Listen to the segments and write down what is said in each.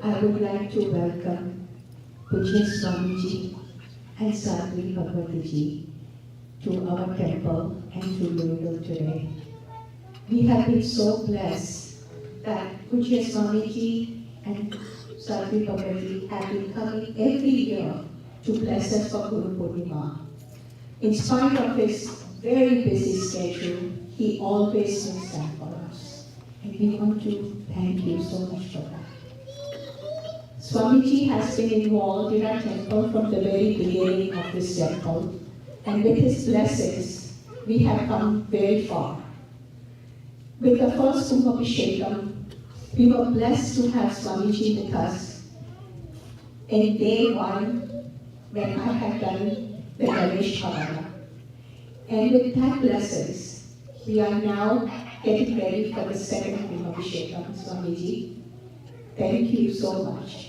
I would like to welcome Pujya Swamiji and Sadhviji to our temple and to Louisville today. We have been so blessed that Pujya Swamiji and Sadhviji have been coming every year to bless us for Guru Purnima. In spite of his very busy schedule, he always makes time for us. And we want to thank you so much for that. Swamiji has been involved in our temple from the very beginning of this temple, and with his blessings, we have come very far. With the first Kumbhabhishekam, we were blessed to have Swamiji with us in day one when I had done the Ganesh Havana. And with that blessings, we are now getting ready for the second Kumbhabhishekam, Swamiji. Thank you so much.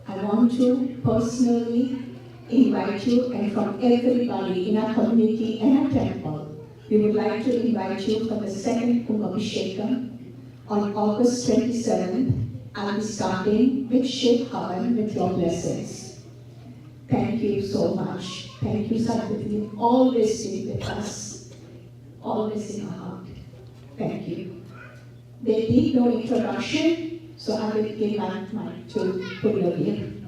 I want to personally invite you, and from everybody in our community and our temple, we would like to invite you for the second Kumbhabhishekam on August 27th. I'll be starting with Shiv Havan with your blessings. Thank you so much. Thank you, Sadhviji, always been with us, always in our heart. Thank you. They need no introduction, so I will give my mic to Pujya.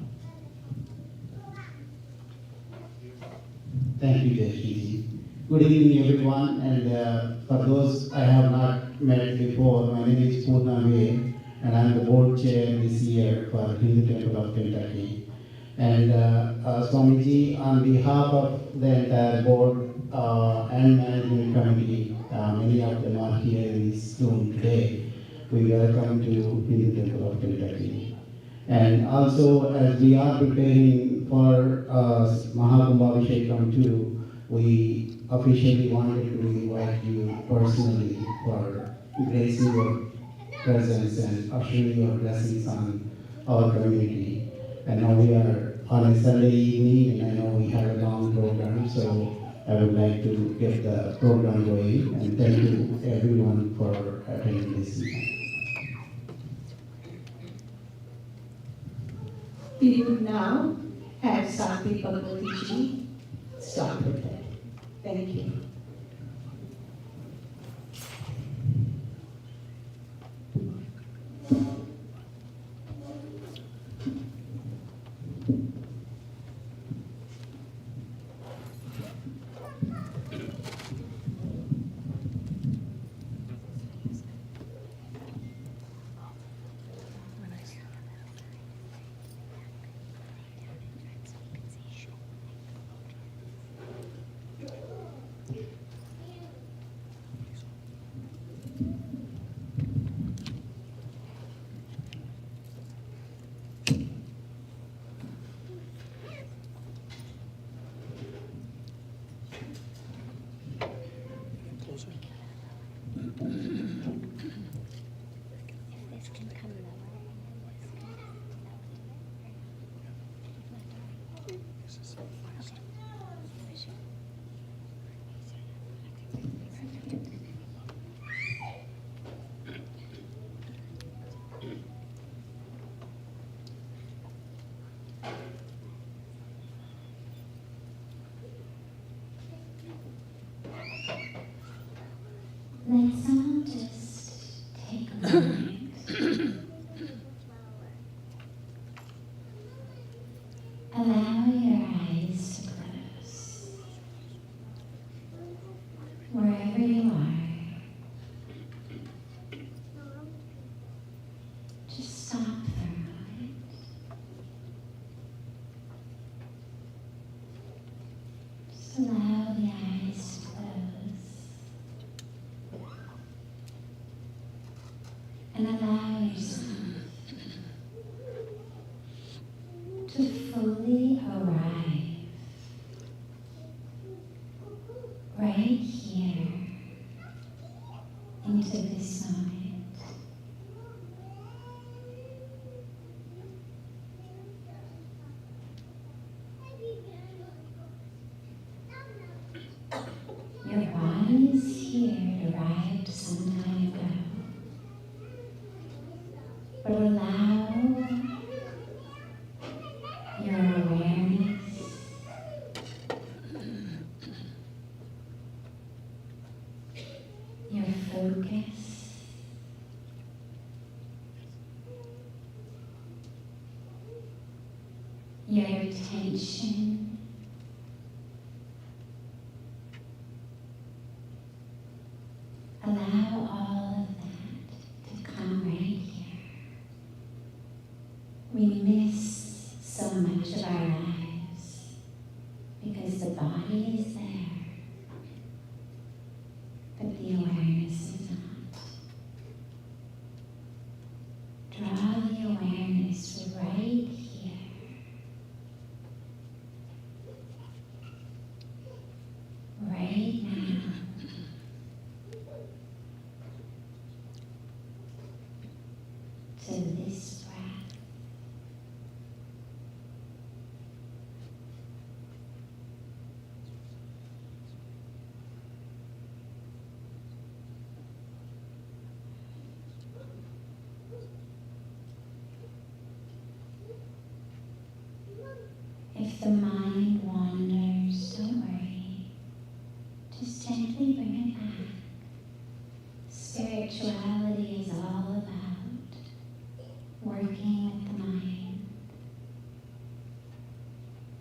Thank you, Jasmine. Good evening, everyone. And for those I have not met before, my name is Purnima, and I'm the board chair this year for Hindu Temple of Kentucky. And Swamiji, on behalf of the entire board and management committee, many of them are here in this room today. We welcome to Hindu Temple of Kentucky. And also, as we are preparing for Mahakumbhabhishekam too, we officially wanted to invite you personally for gracing your presence and ushering your blessings on our community. And now we are on a Sunday evening, and I know we have a long program, so I would like to get the program going. And thank you everyone for attending this evening. We will now have Sadhviji start with it. Thank you. Let's all just take a moment. Allow your eyes to close. Wherever you are, just stop for a moment. Just allow the eyes to close. And allow yourself to fully arrive right here into this moment. Your body is here, arrived some time ago. But allow focus, your attention, allow all of that to come right here. We miss so much of our lives because the body is there, but the awareness is not. Draw the awareness right here. Right now. To this breath. If the mind wanders, don't worry. Just gently bring it back. Spirituality is all about working with the mind.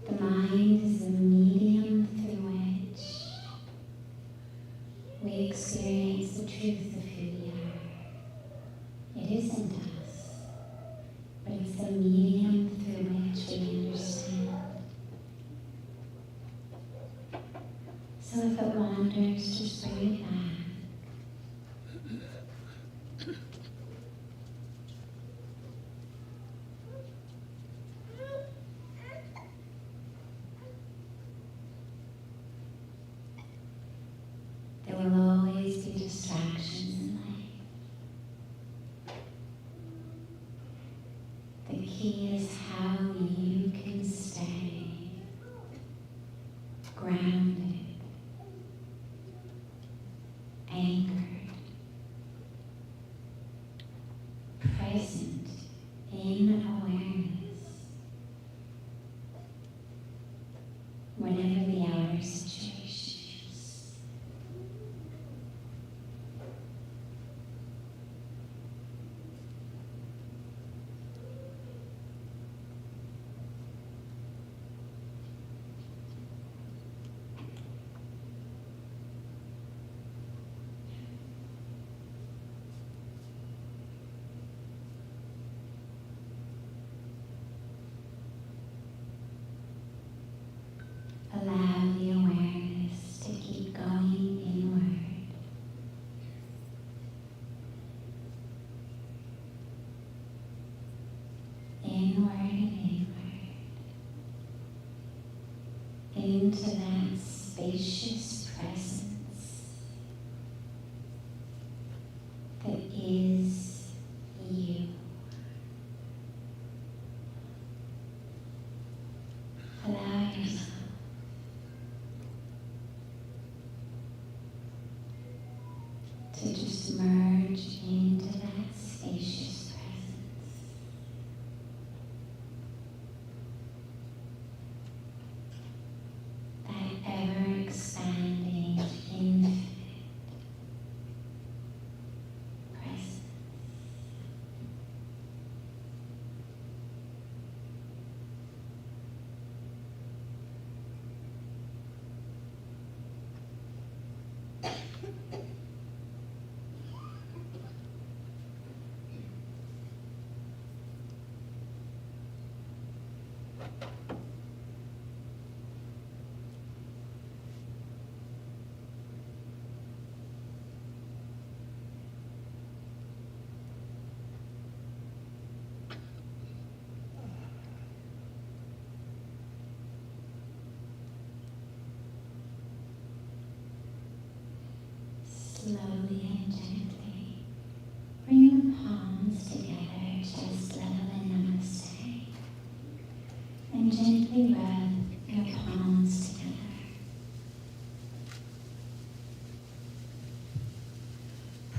The mind is the medium through which we experience the truth of who we are. It isn't us, but it's the medium through which we understand. So if it wanders, just bring it back. There will always be distractions in life. The key is how you can stay grounded, anchored, present in awareness, whatever the outer situation is. Allow the awareness to keep going inward. Inward and inward. Into that spacious presence that is you. Allow yourself to just merge into that spacious presence. That ever-expanding, infinite presence. Slowly and gently bring the palms together, chest level in namaste, and gently rub your palms together.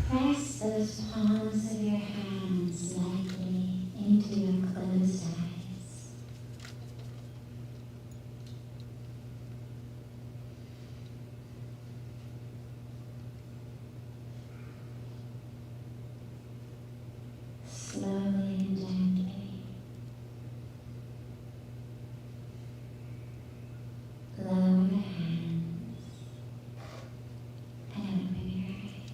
Press those palms of your hands lightly into your closed eyes. slowly and gently. Lower the hands and open your eyes.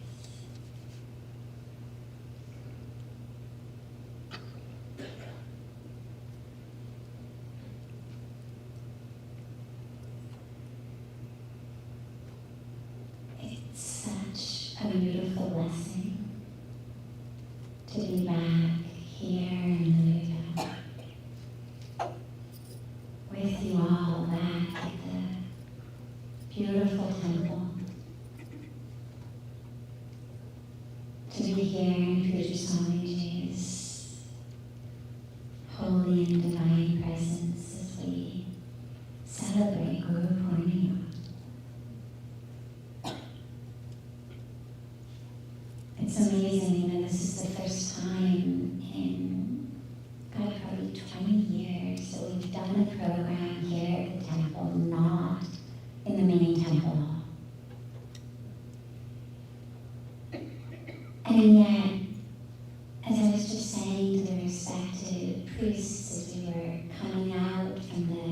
It's such a beautiful blessing to be back here in Louisville with you all back at the beautiful temple. To be here in Pujya Swamiji's holy and divine presence as we celebrate Guru Purnima. It's amazing, this is the first time in, God, probably 20 years that we've done a program here at the temple, not in the main temple hall. And yet, as I was just saying to the respected priests as we were coming out from the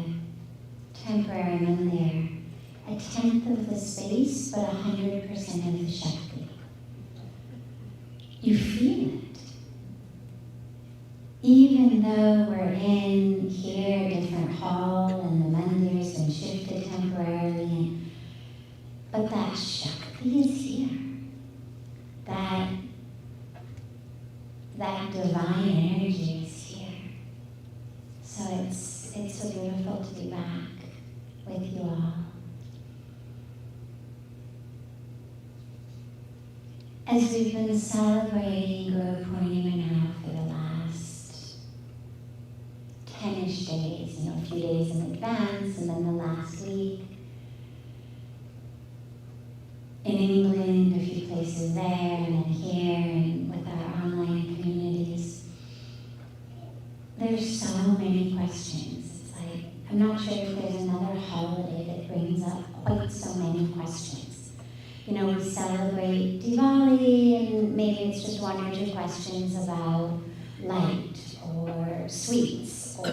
temporary room there, 1/10 of the space, but 100% of the Shakti. You feel it. Even though we're in here, a different hall, and the mandir's been shifted temporarily, but that Shakti is here. That divine energy is here. So it's so beautiful to be back with you all. As we've been celebrating Guru Purnima now for the last 10-ish days, a few days in advance, and then the last week. In England, a few places there, and then here, and with our online communities. There's so many questions. It's like, I'm not sure if there's another holiday that brings up quite so many questions. We celebrate Diwali, and maybe it's just 1 or 2 questions about light, or sweets, or,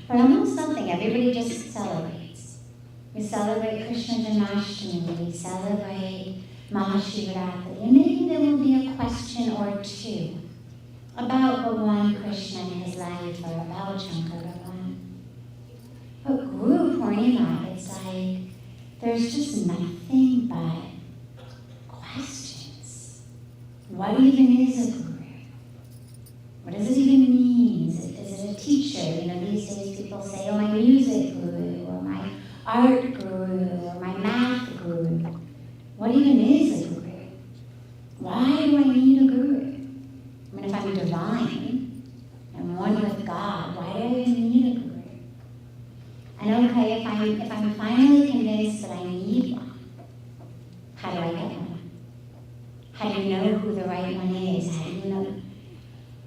but almost nothing. Everybody just celebrates. We celebrate Krishna Janmashtami, we celebrate Mahashivratri, and maybe there will be a question or 2 about Bhagwan Krishna and his life, or about Shankar Bhagwan. But Guru Purnima, it's like, there's just nothing but questions. What even is a guru? What does it even mean? Is it a teacher? These days people say, oh, my music guru, or my art guru, or my math guru. What even is a guru? Why do I need a guru? If I'm divine and one with God, why do I even need a guru? And okay, if I'm finally convinced that I need one, how do I get one? How do you know who the right one is? How do you know?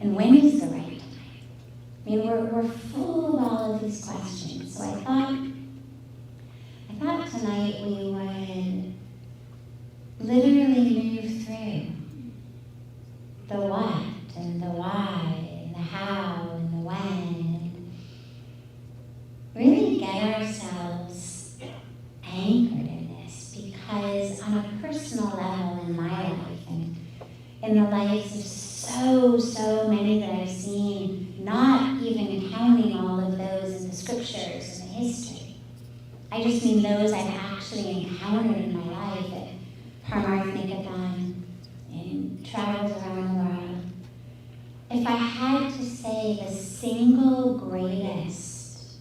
And when is the right time? We're full of all of these questions. So I thought tonight we would literally move through the what and the why and the how and the when, and really get ourselves anchored in this, because on a personal level in my life and in the lives of so many that I've seen, not even counting all of those in the scriptures and the history, I just mean those I've actually encountered in my life at Paramarth and travels around the world. If I had to say the single greatest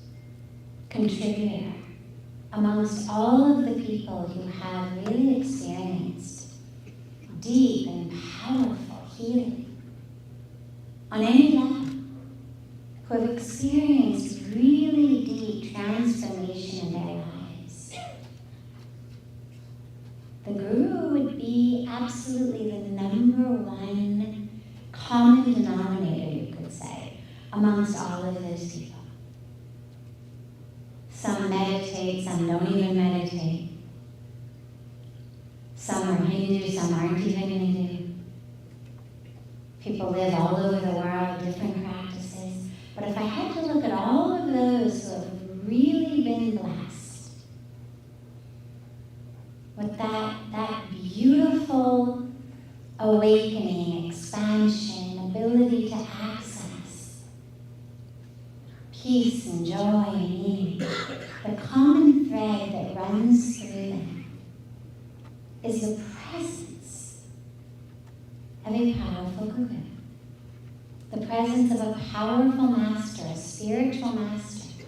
contributor amongst all of the people who have really experienced deep and powerful healing on any level, who have experienced really deep transformation in their lives, the Guru would be absolutely the number one common denominator, you could say, amongst all of those people. Some meditate, some don't even meditate. Some are Hindu, some aren't even Hindu. People live all over the world, different practices. But if I had to look at all of those who have really been blessed with that beautiful awakening, expansion, ability to access peace and joy and meaning, the common thread that runs through them is the presence of a powerful guru. The presence of a powerful master, a spiritual master,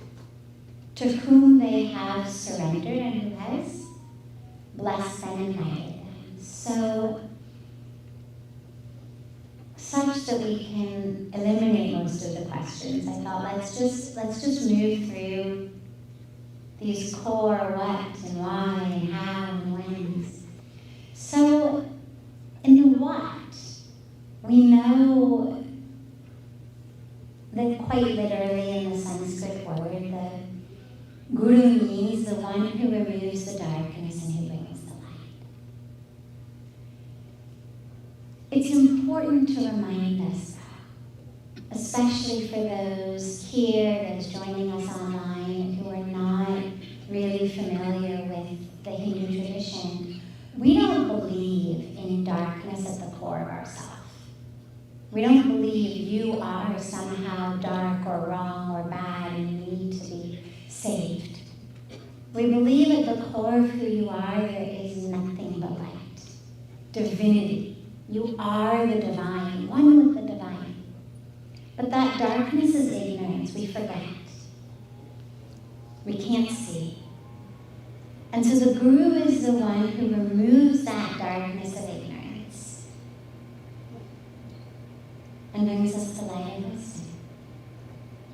to whom they have surrendered and who has blessed them and guided them. Such that we can eliminate most of the questions. I thought let's just move through these core what and why and how and whens. So in the what, we know that quite literally in the Sanskrit word, the guru means the one who removes the darkness and who brings the light. It's important to remind us, especially for those here that's joining us online who are not really familiar with the Hindu tradition, we don't believe in darkness at the core of ourselves. We don't believe you are somehow dark or wrong or bad and you need to be saved. We believe at the core of who you are, there is nothing but light. Divinity. You are the divine, one with the divine. But that darkness is ignorance. We forget. We can't see. And so the guru is the one who removes that darkness of ignorance and brings us to light and wisdom.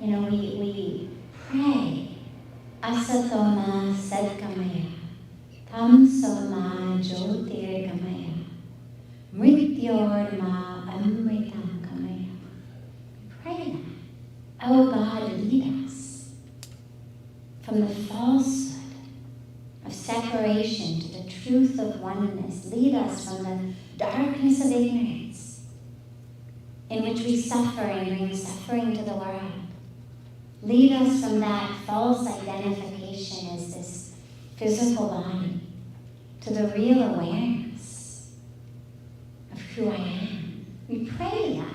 You know, we pray, Asatoma Sadgamaya, Tamsoma Jyotirgamaya, Mrityorma Amritam Gamaya. Pray that. Oh God, lead us from the falsehood of separation to the truth of oneness. Lead us from the darkness of ignorance in which we suffer and bring suffering to the world. Lead us from that false identification as this physical body to the real awareness of who I am. We pray that.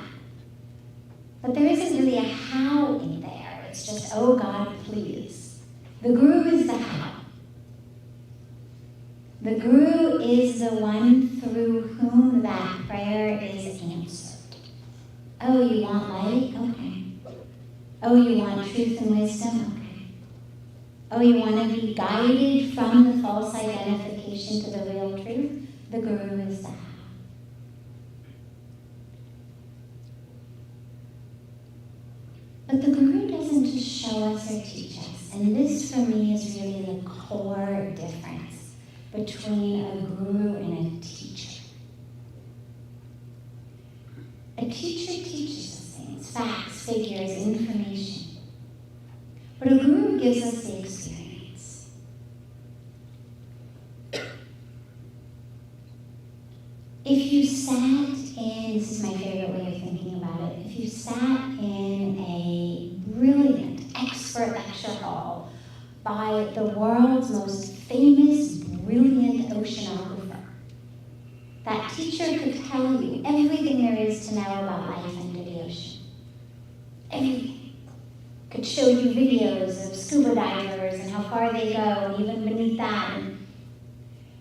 But there isn't really a how in there. It's just, oh God, please. The guru is the how. The guru is the one through whom that prayer is answered. Oh, you want light? Okay. Oh, you want truth and wisdom? Okay. Oh, you want to be guided from the false identification to the real truth? The guru is the how. But the guru doesn't just show us or teach us. And this, for me, is really the core difference between a guru and a teacher. A teacher teaches us things, facts, figures, information. But a guru gives us the experience. If you sat in, this is my favorite way of thinking about it, if you sat in a brilliant expert lecture hall by the world's most famous, brilliant oceanographer, that teacher could tell you everything there is to know about life under the ocean. Everything. Could show you videos of scuba divers and how far they go, and even beneath that.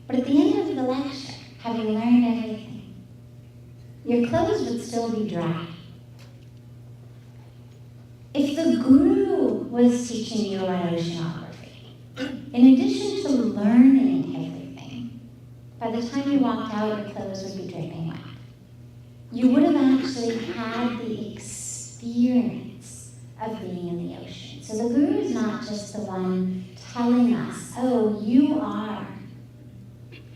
But at the end of the lecture, having learned everything, your clothes would still be dry. If the guru was teaching you about oceanography, in addition to learning everything, by the time you walked out, your clothes would be dripping wet. You would have actually had the experience of being in the ocean. So the guru is not just the one telling us, oh,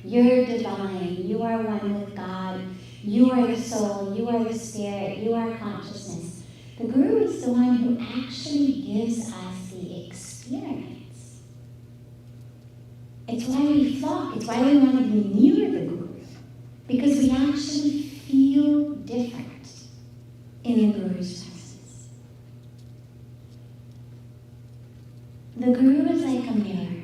you're divine, you are one with God, you are the soul, you are the spirit, you are consciousness. The guru is the one who actually gives us the experience. It's why we flock, it's why we want to be near the guru, because we actually feel different in the Guru's presence. The Guru is like a mirror.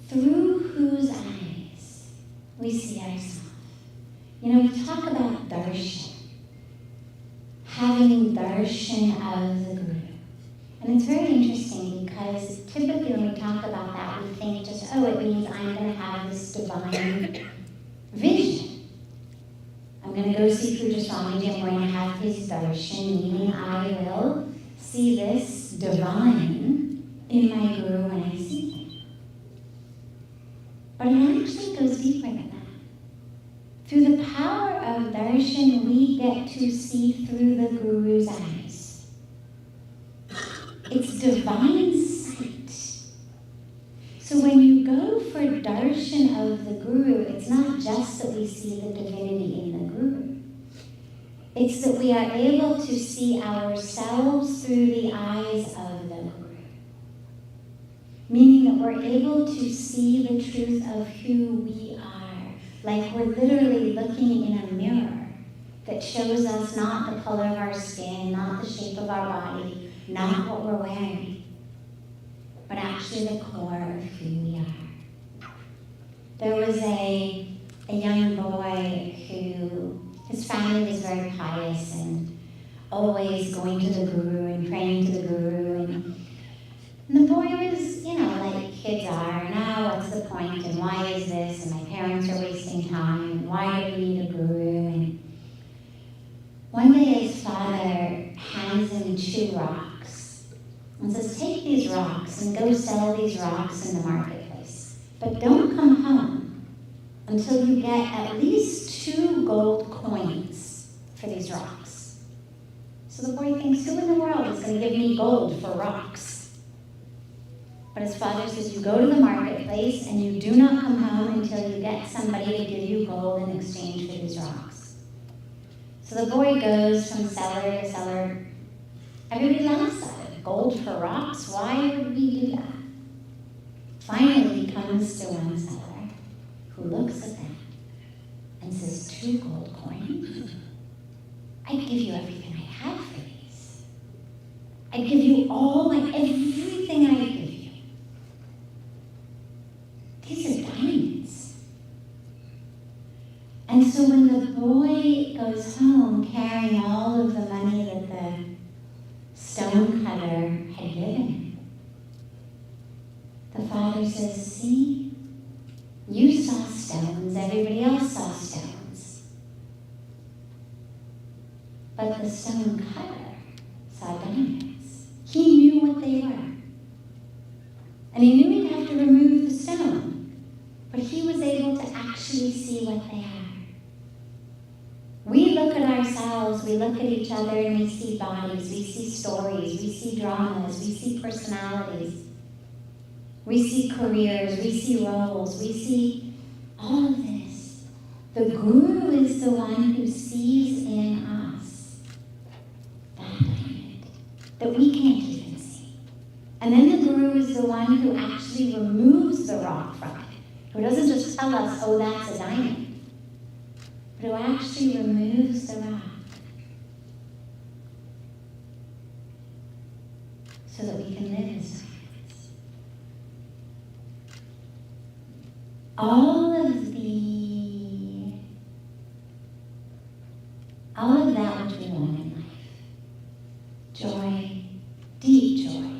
Through whose eyes we see ourselves. You know, we talk about darshan, having darshan of the Guru. And it's very interesting because typically when we talk about that, we think just, oh, it means I'm going to have this divine vision. I'm going to go see Pujya Swamiji, I'm going to have his darshan, meaning I will see this divine in my Guru when I see him. But it actually goes deeper than that. Through the power of darshan, we get to see through the Guru's eyes. It's divine sight. So when you go for darshan of the Guru, it's not just that we see the divinity in the Guru. It's that we are able to see ourselves through the eyes of the Guru. Meaning that we're able to see the truth of who we are. Like we're literally looking in a mirror that shows us not the color of our skin, not the shape of our body, not what we're wearing, but actually the core of who we are. There was a young boy who, his family was very pious and always going to the Guru and praying to the Guru. And the boy was, you know, like kids are, now what's the point, and why is this, and my parents are wasting time, and why do we need a Guru? And one day his father hands him 2 rocks and says, take these rocks and go sell these rocks in the marketplace. But don't come home until you get at least 2 gold coins for these rocks. So the boy thinks, who in the world is going to give me gold for rocks? But his father says, you go to the marketplace and you do not come home until you get somebody to give you gold in exchange for these rocks. So the boy goes from seller to seller. Everybody laughs at it. Gold for rocks? Why would we do that? Finally, he comes to one seller who looks at them and says, 2 gold coins? I'd give you everything I have for these. I'd give you all everything I give you. These are diamonds. And so when the boy goes home carrying all of the money that the stone cutter had given him, the father says, see, you saw stones, everybody else saw stones. But the stone cutter saw diamonds. He knew what they were. And he knew he'd have to remove the stone. But he was able to actually see what they are. We look at ourselves, we look at each other, and we see bodies, we see stories, we see dramas, we see personalities. We see careers, we see roles, we see all of this. The Guru is the one who sees in us that diamond that we can't even see. And then the Guru is the one who actually removes the rock from it, who doesn't just tell us, oh, that's a diamond, but who actually removes the rock so that we can live as diamonds. All of that which we want in life, joy, deep joy,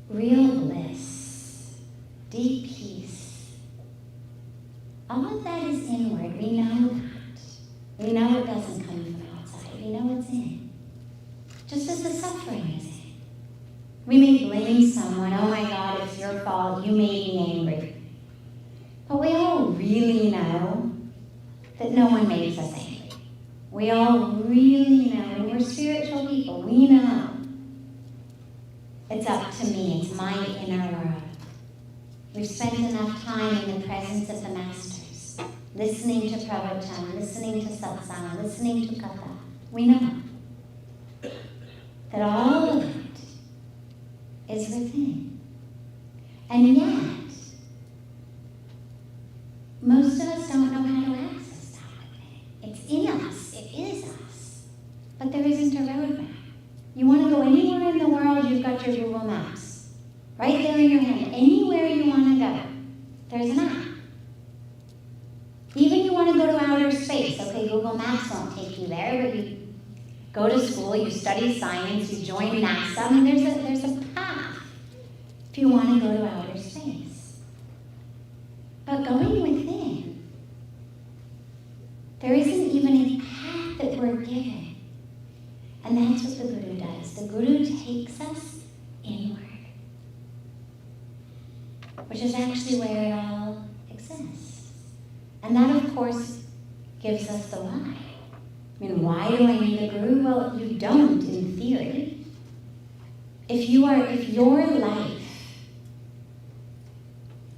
real bliss, deep peace, all of that is inward. We know that. We know it doesn't come from outside. We know it's in. Just as the suffering is in. We may blame someone, oh my God, it's your fault, you made me angry. But we all really know that no one makes us angry. We all really know, and we're spiritual people, we know. It's up to me, it's my inner world. We've spent enough time in the presence of the masters, listening to pravachan, listening to satsang, listening to katha. We know that all of it is within. And yet, of us don't know how to access that. It's in us. It is us. But there isn't a roadmap. You want to go anywhere in the world, you've got your Google Maps. Right there in your hand. Anywhere you want to go, there's an app. Even you want to go to outer space. Okay, Google Maps won't take you there, but you go to school, you study science, you join NASA. I mean, there's a path if you want to go to outer space. But going within, there isn't even a path that we're given. And that's what the Guru does. The Guru takes us inward, which is actually where it all exists. And that, of course, gives us the why. I mean, why do I need a Guru? Well, you don't, in theory. If your life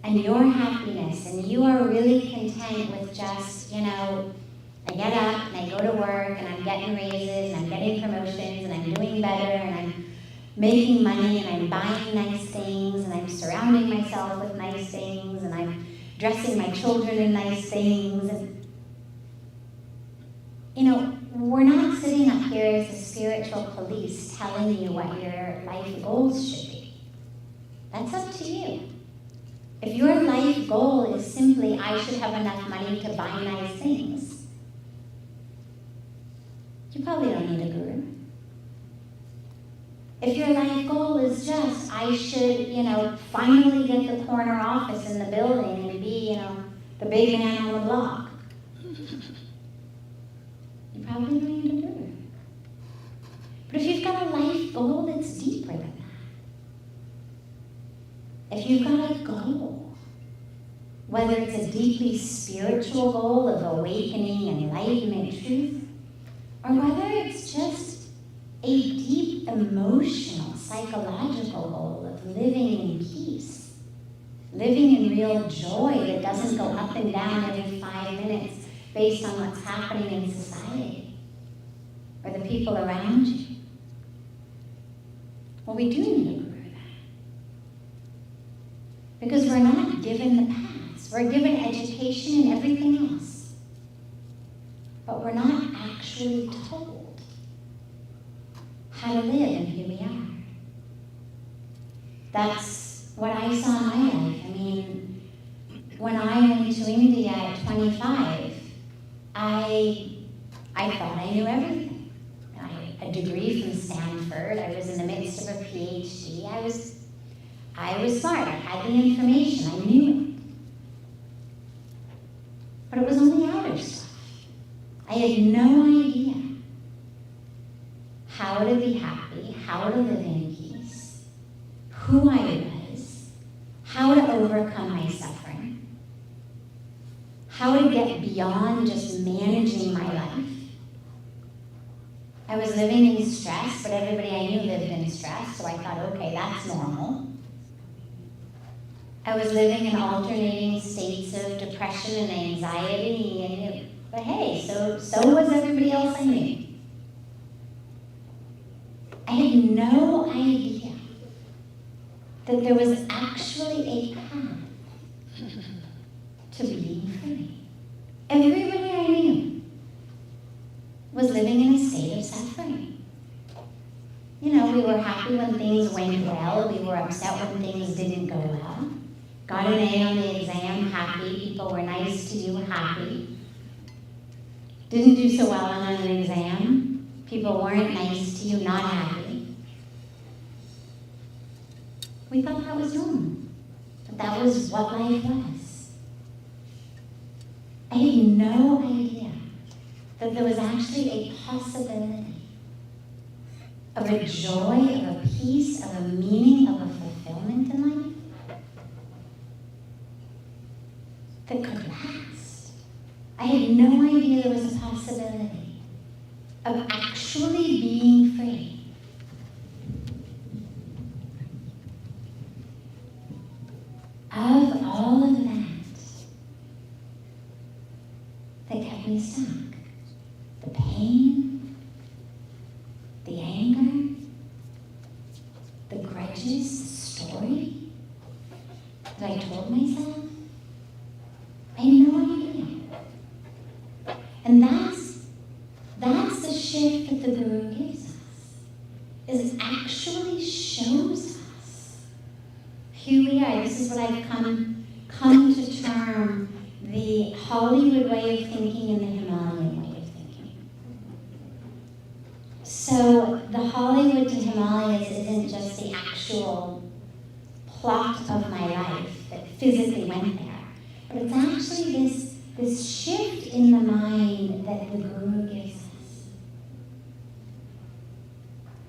and your happiness and you are really content with just, I get up and I go to work and I'm getting raises and I'm getting promotions and I'm doing better and I'm making money and I'm buying nice things and I'm surrounding myself with nice things and I'm dressing my children in nice things. And, we're not sitting up here as the spiritual police telling you what your life goals should be. That's up to you. If your life goal is simply, I should have enough money to buy nice things, you probably don't need a guru. If your life goal is just, I should, finally get the corner office in the building and be, the big man on the block, you probably don't need a guru. But if you've got a life goal that's deeper than that, if you've got a goal, whether it's a deeply spiritual goal of awakening, enlightenment, truth, or whether it's just a deep emotional, psychological goal of living in peace, living in real joy that doesn't go up and down every 5 minutes based on what's happening in society or the people around you. Well, we do need a guru then. Because we're not given the paths. We're given education and everything else. But we're not actually told how to live and who we are. That's what I saw in my life. I mean, when I went to India at 25, I thought I knew everything. I had a degree from Stanford. I was in the midst of a PhD. I was smart. I had the information. I knew it. But it was only outer stuff. I had no idea how to be happy, how to live in peace, who I was, how to overcome my suffering, how to get beyond just managing my life. I was living in stress, but everybody I knew lived in stress, so I thought, okay, that's normal. I was living in alternating states of depression and anxiety, but hey, so was everybody else I knew. I had no idea that there was actually a path to being free. Everybody I knew was living in a state of suffering. We were happy when things went well. We were upset when things didn't go well. Got an A on the exam, happy. People were nice to you, happy. Didn't do so well on an exam. People weren't nice to you, not happy. We thought that was normal. But that was what life was. I had no idea that there was actually a possibility of a joy, of a peace, of a meaning, of a fulfillment in life that could last. I had no idea there was a possibility of actually being free. Of all of that kept me stuck. The pain, the anger, the grudges, the story that I told myself. I had no idea. And that's the shift that the Guru gives us. Is it actually shows us who we are. This is what I've come to term the Hollywood way of thinking and the Himalayan way of thinking. So the Hollywood to Himalayas isn't just the actual plot of my life that physically went there, but it's actually this shift in the mind that the Guru gives us.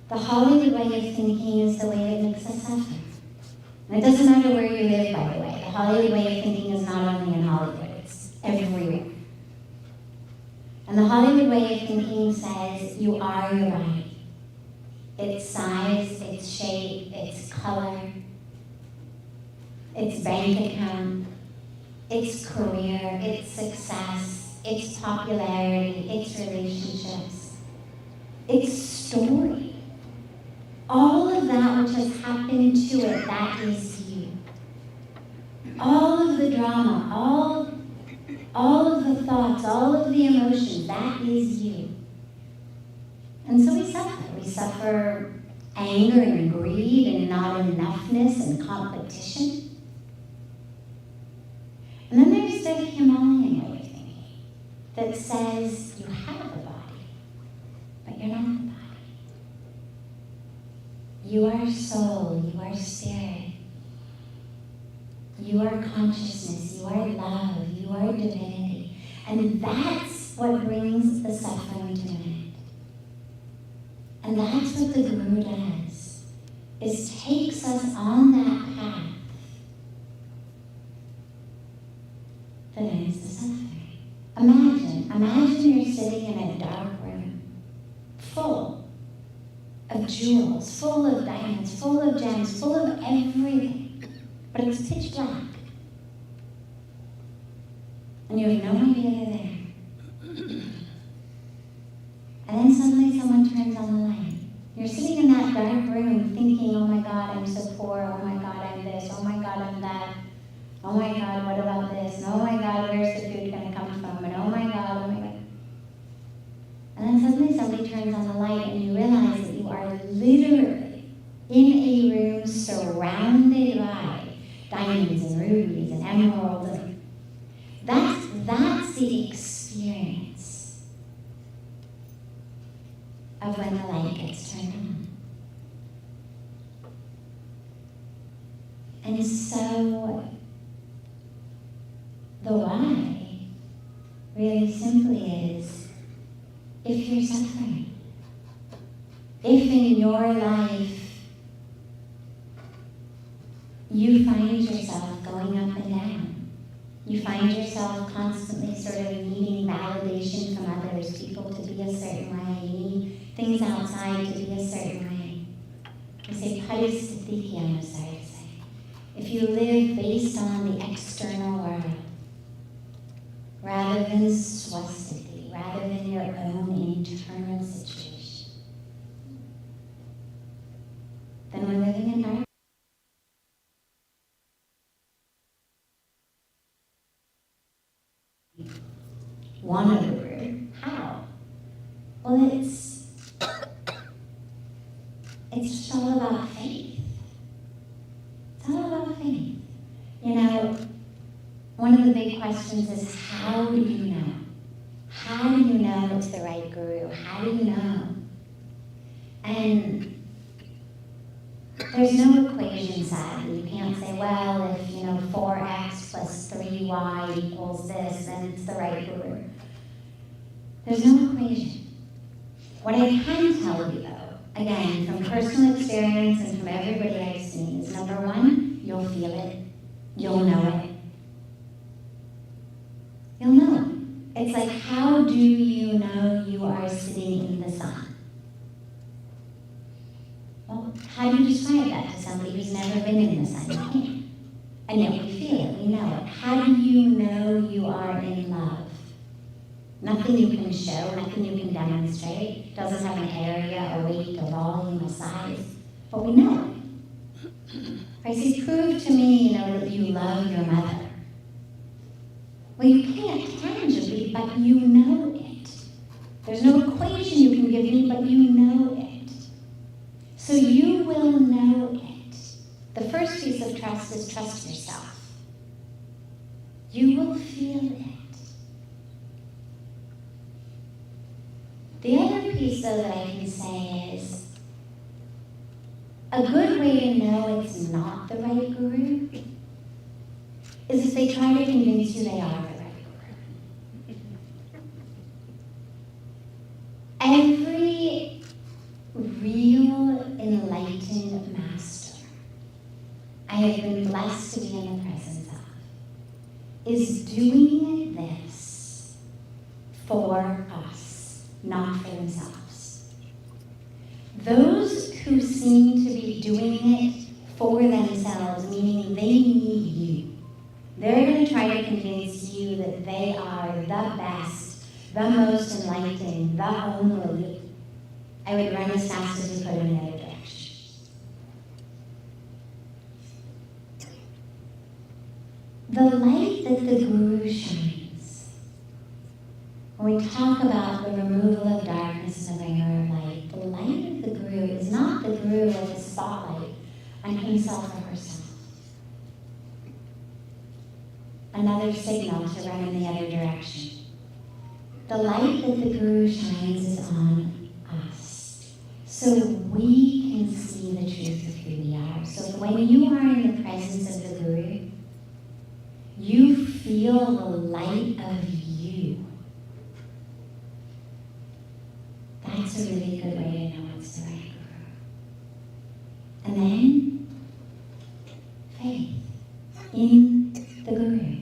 The Hollywood way of thinking is the way that makes us suffer. And it doesn't matter where you live, by the way. The Hollywood way of thinking is not only in Hollywood, it's everywhere. And the Hollywood way of thinking says you are your body. Its size, its shape, its color, its bank account, its career, its success, its popularity, its relationships, its story. All of that which has happened to it, that is you. All of the drama, all of the thoughts, all of the emotions, that is you. And so we suffer. We suffer anger and greed and not enoughness and competition. And then there's the Himalayan way of thinking that says you have a body, but you're not the body. You are soul, you are spirit, you are consciousness, you are love, you are divinity. And that's what brings the suffering to an end. And that's what the Guru does, is takes us on that path that ends the suffering. Imagine you're sitting in a dark room, full of jewels, full of diamonds, full of gems, full of everything, but it's pitch black. And you have no idea they're there. And then suddenly someone turns on the light. You're sitting in that dark room thinking, oh my God, I'm so poor, oh my God, I'm this, oh my God, I'm that, oh my God, what about this, and oh my God, where's the food going to come from, and oh my God, oh my God. And then suddenly somebody turns on the light and you realize that you are literally in a room surrounded by diamonds and rubies and emeralds. And that's the experience of when the light gets turned on. And so the why really simply is, if you're suffering, if in your life you find yourself going up and down, you find yourself constantly sort of needing validation from others, people to be a certain way, you need things outside to be a certain way. I say paristithiki, I'm sorry to say. If you live based on the external world, rather than swasthiti, rather than your own internal situation, then we're living in darkness. One of the group. How? Well, it's just all about faith. It's all about faith. You know, one of the big questions is, how do you know? How do you know it's the right guru? How do you know? And there's no equation, sadly. You can't say, well, if 4x plus 3y equals this, then it's the right guru. There's no equation. What I can tell you, though, again, from personal experience and from everybody I've seen, is number one, you'll feel it. You'll know it. You'll know it. It's like, how do you know you are sitting in the sun? Well, how do you describe that to somebody who's never been in the sun? You can't. And yet we feel it, we know it. How do you know you are in love? Nothing you can show, nothing you can demonstrate. It doesn't have an area, a weight, a volume, a size. But we know it. I say, prove to me, that you love your mother. Well, you can't tangibly, but you know it. There's no equation you can give me, but you know it. So you will know it. The first piece of trust is trust yourself. You will feel it. The other piece, though, that I can say is a good way to know it's not the right guru is if they try to convince you they are the right guru. Every real enlightened master I have been blessed to be in the presence of is doing this for us, not for themselves. Those who seem to be doing it for themselves, meaning they need you, they're going to try to convince you that they are the best, the most enlightened, the only. I would run as fast as we could in the other direction. The light that the Guru shines, when we talk about the removal of darkness and the bringer of light, the light of the Guru is not the Guru with a spotlight on himself or herself. Another signal to run in the other direction. The light that the Guru shines is on us, so we can see the truth of who we are. So when you are in the presence of the Guru, you feel the light of you. That's a really good way to know it's the right Guru. And then, faith in the Guru.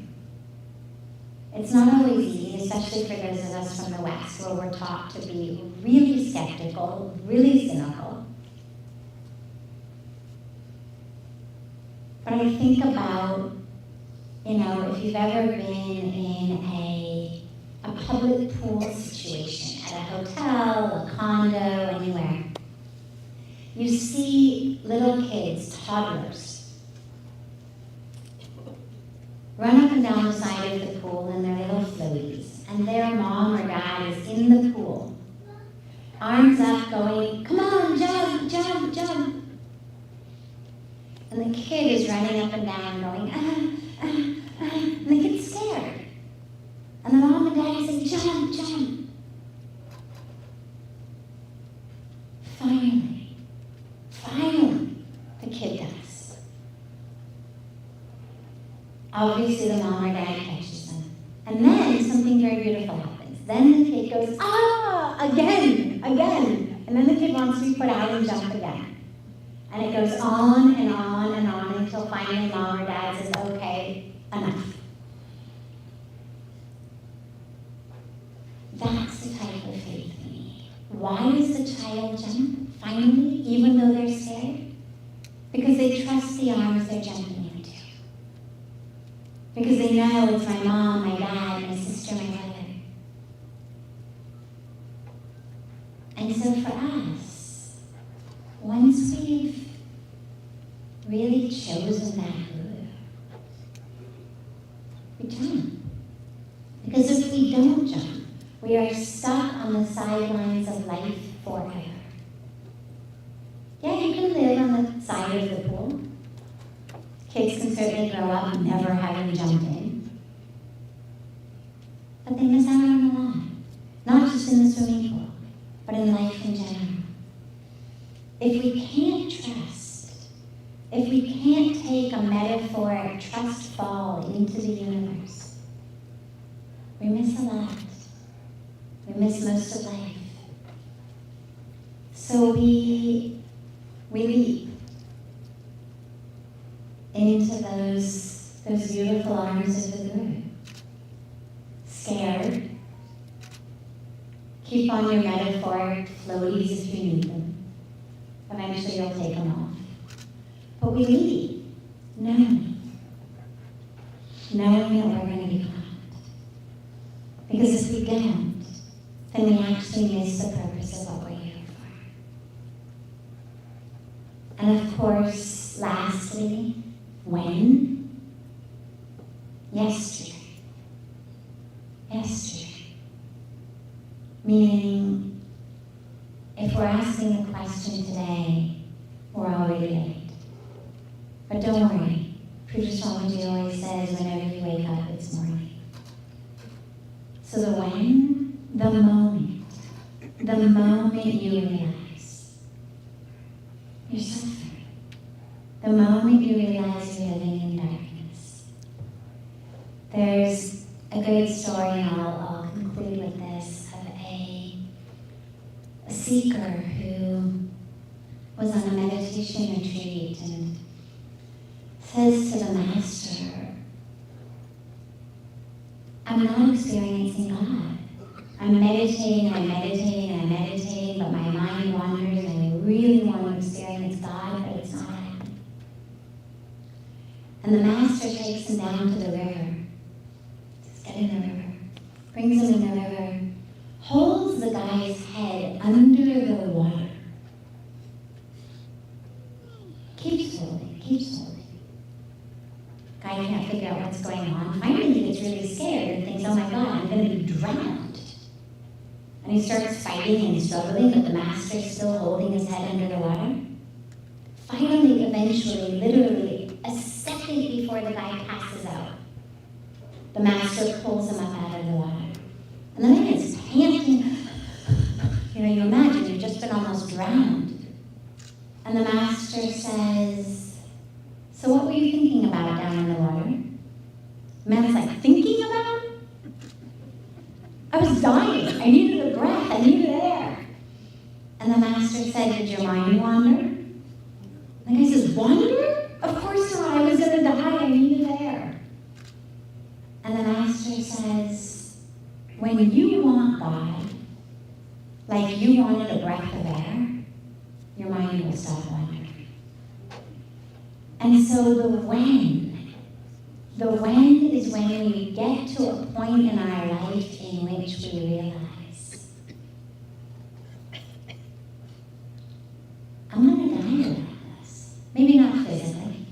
It's not always easy, especially for those of us from the West, where we're taught to be really skeptical, really cynical. But I think about, if you've ever been in a public pool situation, at a hotel, a condo, anywhere, you see little kids, toddlers, run up and down the side of the pool in their little floaties, and their mom or dad is in the pool, arms up going, come on, jump, jump, jump. And the kid is running up and down going, and they get scared. And the mom and dad say, jump, jump. Finally, the kid does. Obviously, the mom or dad catches them. And then something very beautiful happens. Then the kid goes, again. And then the kid wants to be put out and jump again. And it goes on and on and on until finally mom or dad says, okay, enough. That's the type of faith we need. Why does the child jump, finally, even though they're scared? Because they trust the arms they're jumping into. Because they know it's my mom, my dad, my sister, my brother. And so for us, once we've really chosen that Guru, we jump. Because if we don't jump, we are stuck on the sidelines of life forever. Yeah, you can live on the side of the pool. Kids can certainly grow up never having jumped in. But they miss out on a lot. Not just in the swimming pool, but in life in general. If we can't trust, if we can't take a metaphoric trust fall into the universe, we miss a lot. We miss most of life. So we leap into those beautiful arms of the Guru. Scared. Keep on your metaphoric floaties if you need them. Eventually you'll take them off. But we leap, knowing that we're going to be caught. Because if we don't, then we actually miss the purpose of what we're here for. And of course, lastly, when? Yesterday. Meaning Pujya Swamiji always says, whenever you wake up, it's morning. So the moment you realize you're suffering, the moment you realize you're living in darkness. There's a great story, and I'll conclude with this, of a seeker who was on a meditation retreat and says to the master, I'm not experiencing God. I'm meditating, but my mind wanders, and I really want to experience God, but it's not happening. And the master takes him down to the river. Says, get in the river. Brings him in the river. Holds the guy's head under the water. Keeps holding. Guy can't figure out what's going on. Finally, he gets really scared and thinks, oh my God, I'm going to be drowned. And he starts fighting and struggling, but the master's still holding his head under the water. Finally, eventually, literally, a second before the guy passes out, the master pulls him up out of the water. And the man is panting. You imagine you've just been almost drowned. And the master says, so what were you thinking about down in the water? The man's like, thinking about? I was dying. I needed a breath. I needed air. And the master said, did your mind wander? And the guy says, wander? Of course not. I was going to die. I needed air. And the master says, when you want God, like you wanted a breath of air, your mind will stop wandering. And so the when is when we get to a point in our life in which we realize, I'm going to die like this. Maybe not physically,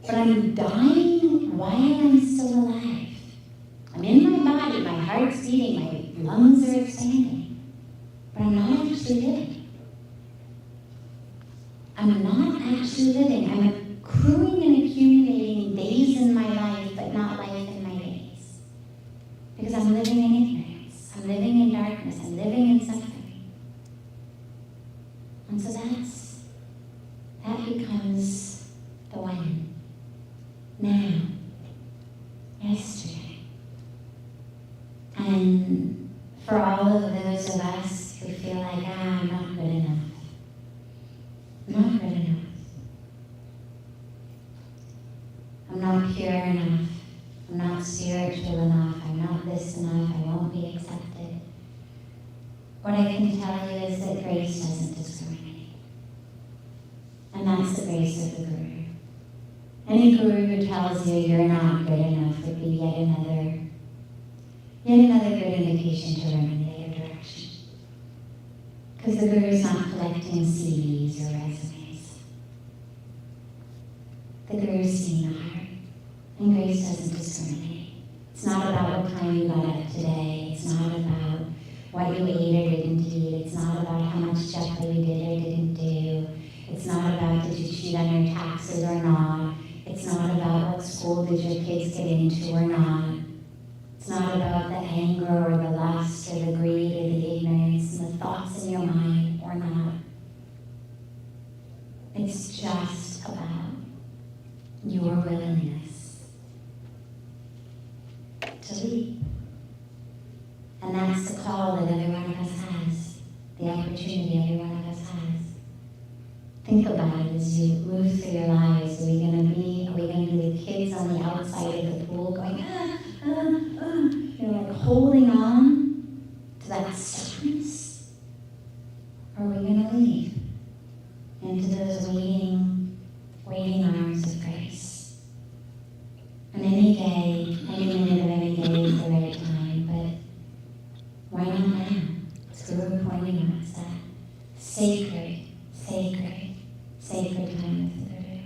but I'm dying while I'm still alive. I'm in my body, my heart's beating, my lungs are expanding, but I'm not actually living. I'm not actually living. I'm accruing and accumulating days in my life, but not life in my days. Because I'm living in ignorance. I'm living in darkness. I'm living in suffering. And so that becomes the when. Now. Yesterday. And for all of those of us who feel like, I'm not good enough. Not good enough. I'm not pure enough. I'm not spiritual enough. I'm not this enough. I won't be accepted. What I can tell you is that grace doesn't discriminate. And that's the grace of the Guru. Any Guru who tells you you're not good enough would be yet another good indication to run in the other direction. Because the Guru is not collecting CDs or resumes. The Guru is seeing the heart. And grace doesn't discriminate. It's not about what time you got up today. It's not about what you ate or didn't eat. It's not about how much japa you did or didn't do. It's not about did you cheat on your taxes or not. It's not about what school did your kids get into or not. It's not about the anger or the lust or the greed or the ignorance and the thoughts in your mind or not. It's just about your willingness to lead. And that's the call that every one of us has, the opportunity every one of us has. Think about it as you move through your lives. Are we going to be the kids on the outside of the pool going, like holding on to that stubbornness? Or are we going to leave into those waiting arms of grace? And any day, any minute of any day is the right time, but why not now? It's Guru Purnima, it's that sacred time with the Guru.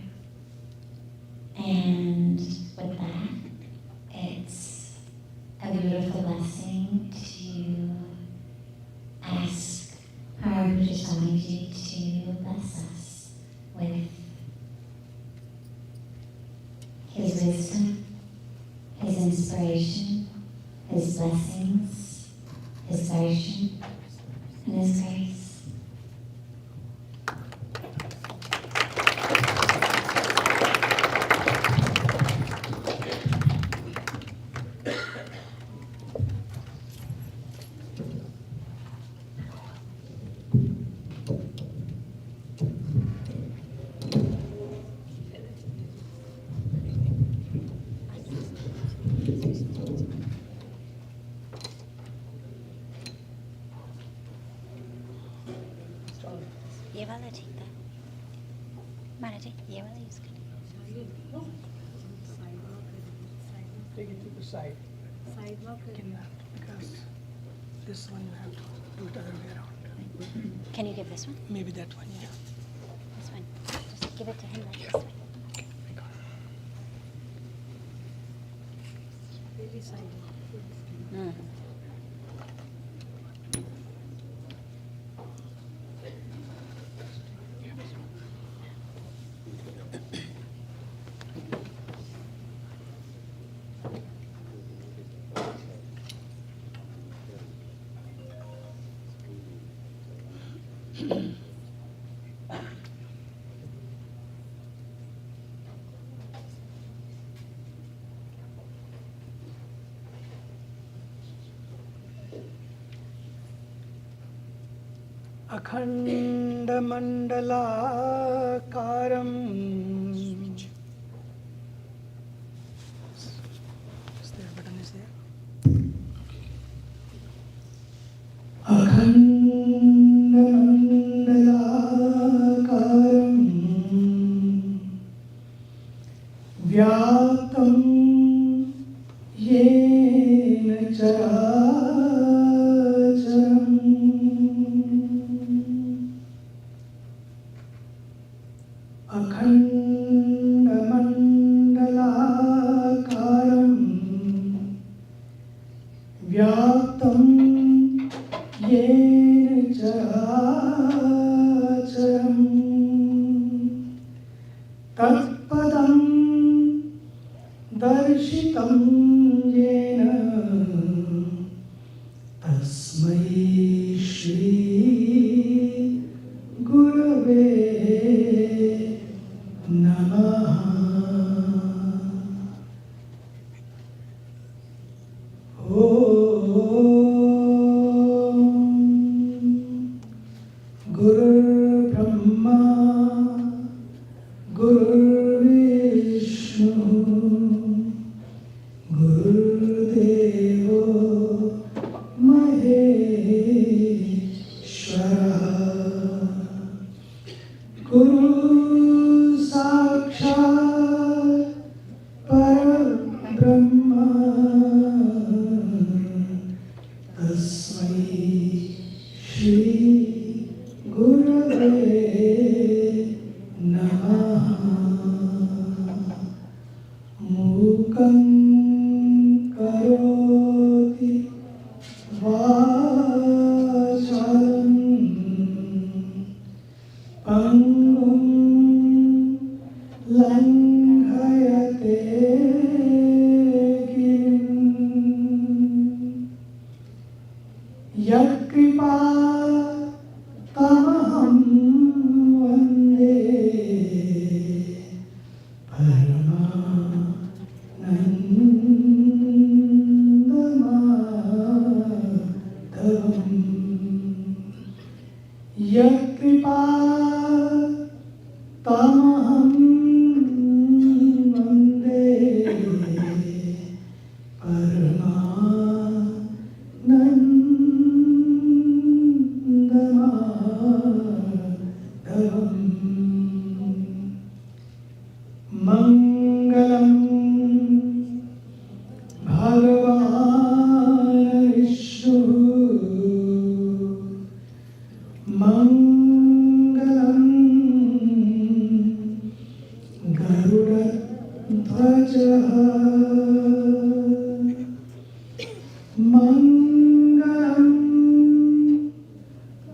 wisdom, His inspiration, His blessings, His darshan, and His grace. ये वाला ठीक था महाराज जी, ये वाला use करें. Take it to the side. Because this one you have to do it other way around. Can you give this one? Maybe that one, yeah. This one. Just give it to him like this way. Mm. Akhandamandalakaram. Is there, button is there? Akhandamandalakaram. Vyaptam yena characharam. Akhandamandalakaram vyaptam yena characharam tatpadam darshitam yena tasmai shri gurave Namaha. Om Guru Brahma Guru Vishnu Guru Devo Maheshwara Guru Sakshat Parabrahma Tasmai Shri Gurave Namaha. Mukam Karoti Vacharam Pangum Langhayate Girim Yakripa Tamaham Vande Paramanandamadhavam Yakripa Tamaham Vande Paramanandamadhavam Mangalam Bhagavan Vishnu Mangalam Garuda Dhwaja Mangalam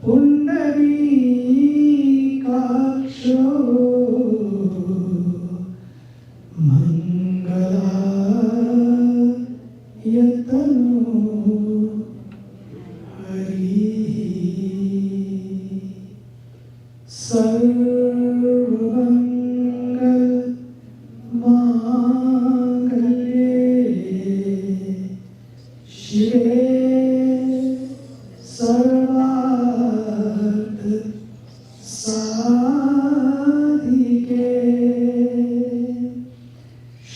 Pundarikaksho Mangalam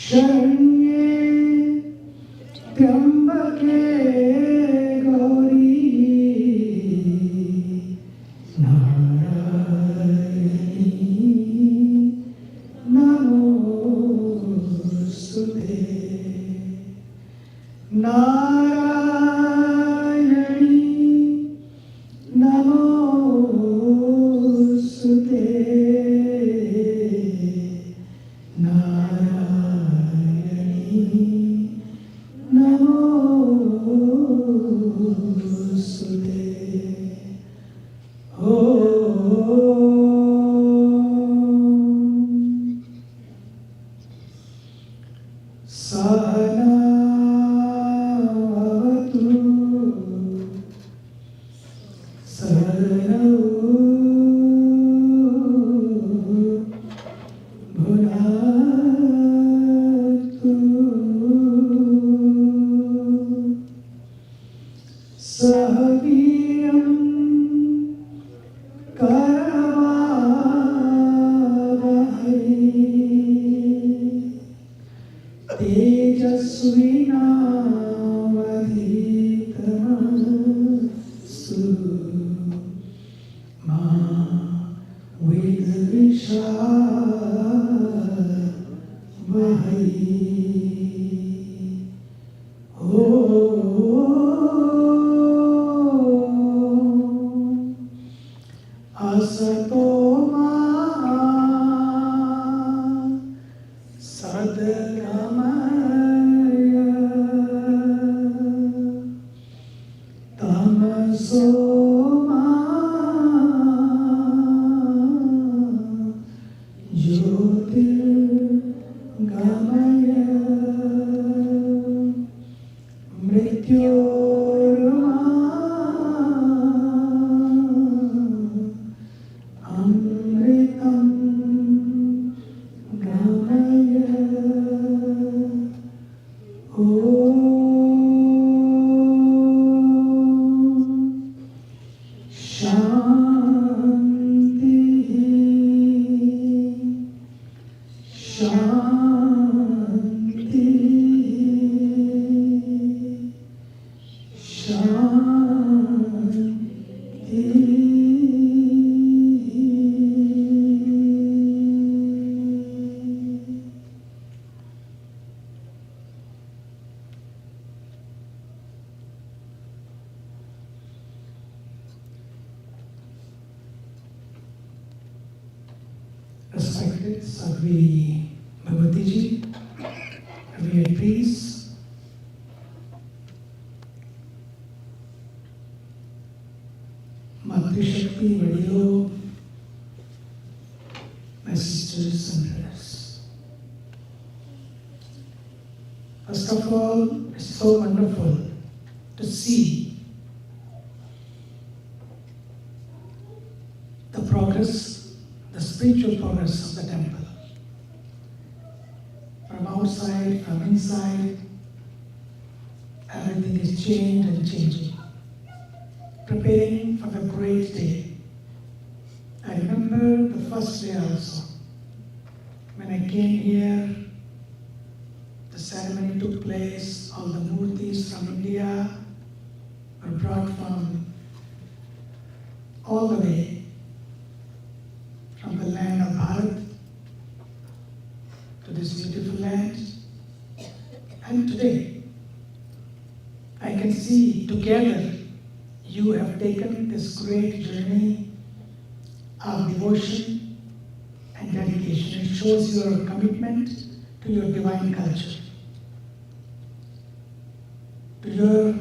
शरण्ये त्र्यंबके गौरी नारायणी नमोस्तुते नारायणी नमोस्तुते नारायणी नमोस्तुते सहनावतु सहनौ भुनक्तु सह वीर्यं करवावहै तेजस्विनावधीतमस्तु मा विद्विषावहै असतो मा सद्गमय तमसो मा ज्योतिर्गमय मृत्योर्मा अमृतं गमय शांति शांति Respected Sadhviji Bhagavati-ji, revered priests, Matri Shakti Radio, my sisters and brothers. First of all, it's so wonderful to see the progress, the spiritual progress of the temple. From outside, from inside, everything is changed and changing. Preparing for the great day. I remember the first day also. When I came here, the ceremony took place, all the murtis from India were brought from all the way from the land of Bharat to this beautiful land. And today, I can see together you have taken this great journey of devotion and dedication. It shows your commitment to your divine culture, to your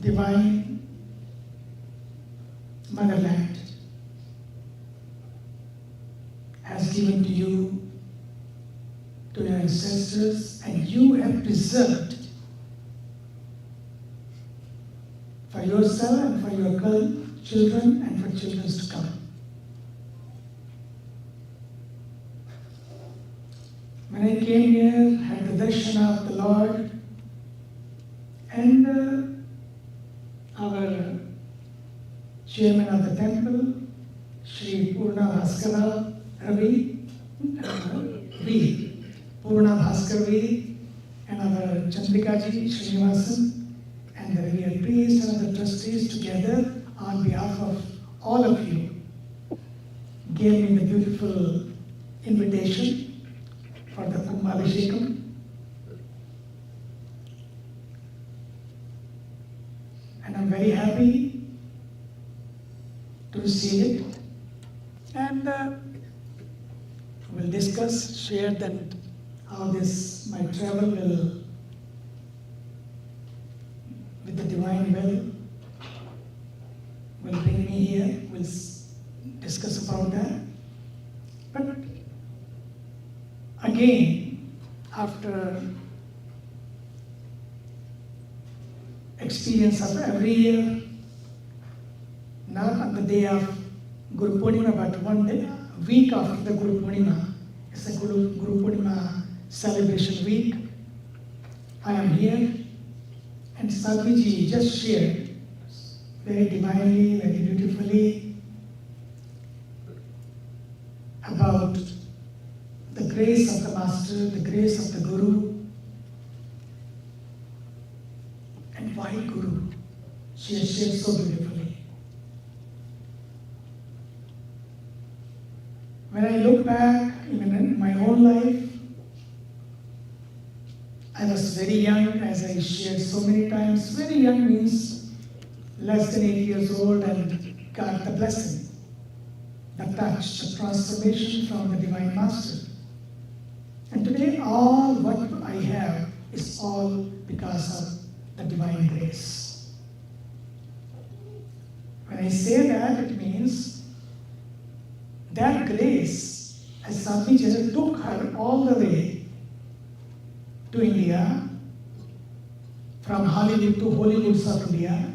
divine motherland has given to you, to your ancestors, and you have preserved for yourself and for your children and for children to come. When I came here, had the darshan of the Lord, and our chairman of the temple, Sri Purnima Celebration, Purna Bhaskarvi, and our Chandrikaji Srinivasan, and the revered priest and other trustees together on behalf of all of you gave me the beautiful invitation for the Kumbhabhishekam. And I'm very happy to receive it. And we'll discuss, share that how this, my travel will, with the divine will bring me here. We'll discuss about that. But again, after experience of every year, not on the day of Guru Purnima, but one day, a week after the Guru Purnima, it's a Guru Purnima Celebration week. I am here, and Sadhviji just shared very divinely, very beautifully about the grace of the Master, the grace of the Guru, and why Guru. She has shared so beautifully. When I look back, even in my own life, I was very young, as I shared so many times. Very young means less than 8 years old, and got the blessing, the touch, the transformation from the Divine Master. And today, all what I have is all because of the divine grace. When I say that, it means that grace, as Swamiji took her all the way to India, from Hollywood to Hollywoods of India,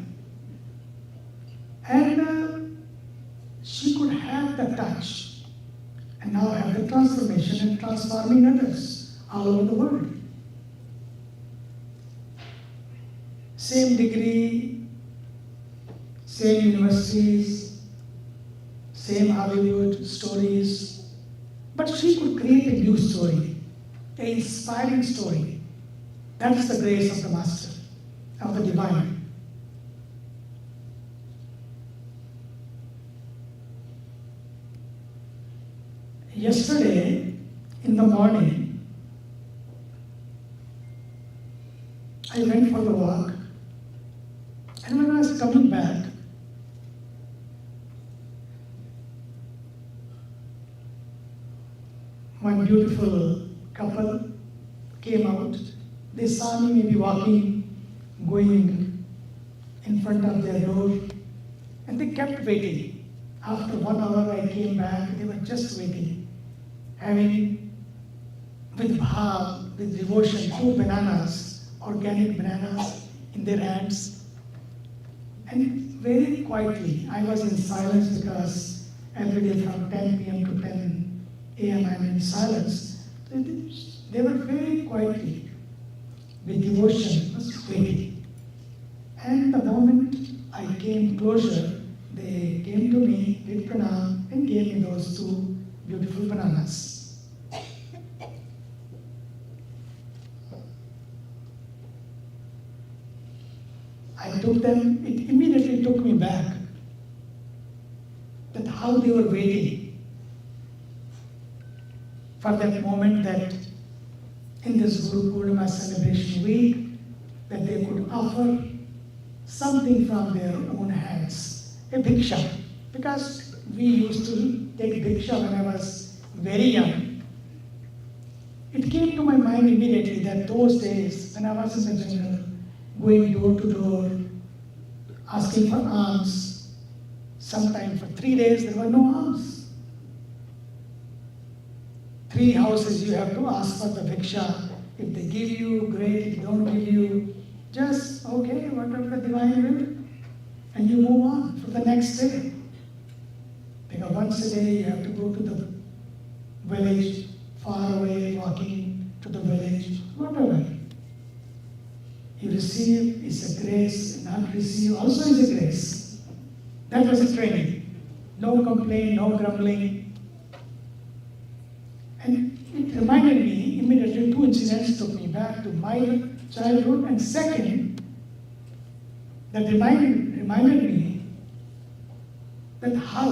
and she could have the touch, and now have the transformation and transforming others all over the world. Same degree, same universities, same Hollywood stories, but she could create a new story, an inspiring story. That's the grace of the Master, of the Divine. Yesterday, in the morning, I went for the walk, and when I was coming back, one beautiful couple came out. They saw me maybe walking, going in front of their door, and they kept waiting. After 1 hour I came back, they were just waiting, having with bhav, with devotion, 2 bananas, organic bananas in their hands. And very quietly, I was in silence because every day from 10 p.m. to 10 a.m. I'm in silence. They were very quietly, with devotion, was waiting. And the moment I came closer, they came to me, did pranam, and gave me those 2 beautiful bananas. I took them, it immediately took me back, that how they were waiting for that moment, that in this Guru Purnima Celebration week, that they could offer something from their own hands, a bhiksha. Because we used to take bhiksha when I was very young. It came to my mind immediately that those days when I was in the jungle, going door to door, asking for alms. Sometimes for 3 days there were no alms. 3 houses you have to ask for the bhiksha. If they give you, great. If they don't give you, just okay, whatever the divine will, and you move on for the next day. Because once a day you have to go to the village, far away, walking to the village, whatever. You receive is a grace, not receive also is a grace. That was a training. No complaint, no grumbling. And it reminded me immediately 2 incidents took me back to my childhood, and second, that reminded me that how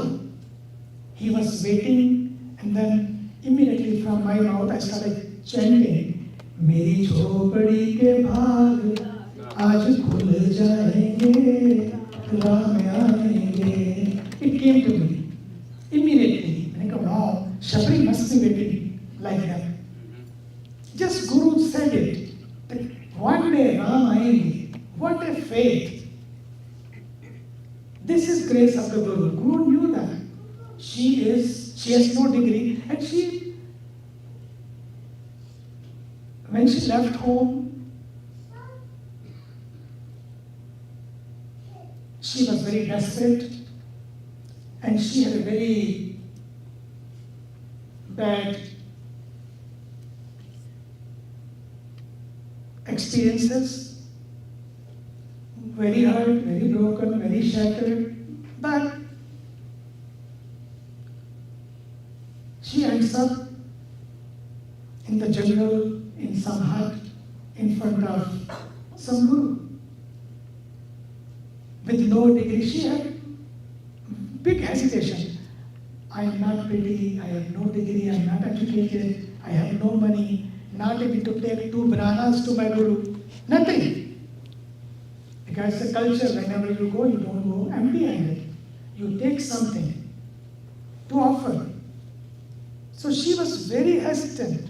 he was waiting, and then immediately from my mouth I started chanting, मेरी झोपड़ी के भाग आज खुल जाएंगे, राम आएंगे. It came to me immediately. I go, wow, Shabri must be waiting like that. Just Guru said it, that one day Ram aayenge. What a faith. This is grace of the Guru. Guru knew that. She has no degree, and when she left home, she was very desperate, and she had a very bad experiences, very hurt, very broken, very shattered, but she ends up in the jungle, in some hut, in front of some guru. With no degree, she had big hesitation. I am not pretty, I have no degree, I am not educated, I have no money, not able to take 2 bananas to my guru, nothing. Because the culture, whenever you go, you don't go empty-handed. You take something to offer. So she was very hesitant.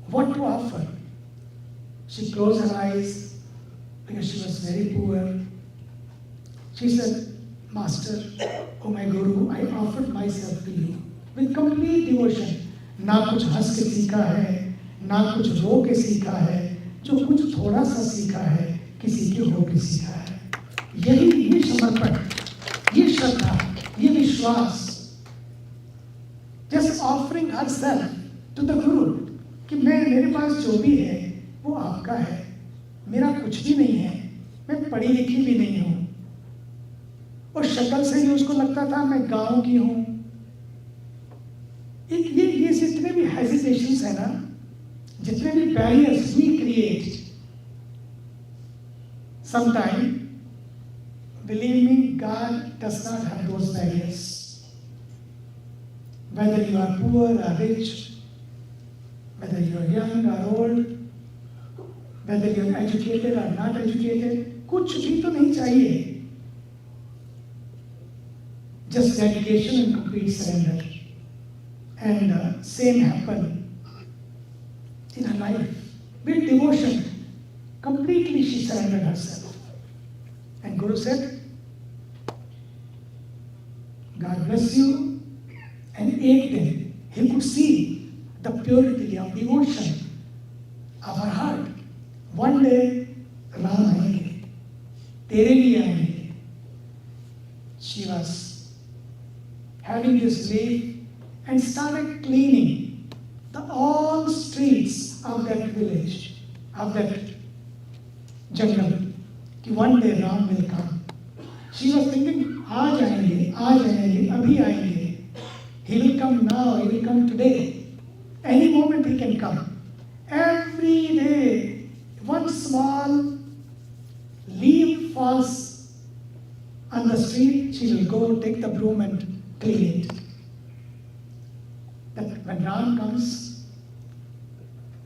What to offer? She closed her eyes because she was very poor. She said, Master, oh my Guru, I offered myself to you with complete devotion. ना कुछ हंस के सीखा है, ना कुछ रो के सीखा है, जो कुछ थोड़ा सा सीखा है, किसी के हो के सीखा है. ये समर्पण, ये श्रद्धा, ये विश्वास. Just offering herself to the Guru कि मेरे पास जो भी है वो आपका है, मेरा कुछ भी नहीं है, मैं पढ़ी लिखी भी नहीं हूँ, और शक्ल से ही उसको लगता था मैं गांव की हूँ. ये जितने भी हेजिटेशंस है ना, जितने भी barriers we create, sometime believe me, God does not have those barriers. Whether you are poor or rich, whether you are young or old, whether you are educated or not educated, कुछ भी तो नहीं चाहिए. Just dedication and complete surrender. And same happened in her life. With devotion, completely she surrendered herself. And Guru said, God bless you. And ate them. He could see the purity of devotion of her heart. One day, Ram aayenge, tere liye aayenge. She was having this leaf and started cleaning all streets of that village, of that jungle. Ki one day Ram will come. She was thinking, aaj aayenge, abhi aayenge. He will come now, he will come today. Any moment he can come. Every day, one small leaf falls on the street, she will go take the broom and clean it. That when Ram comes,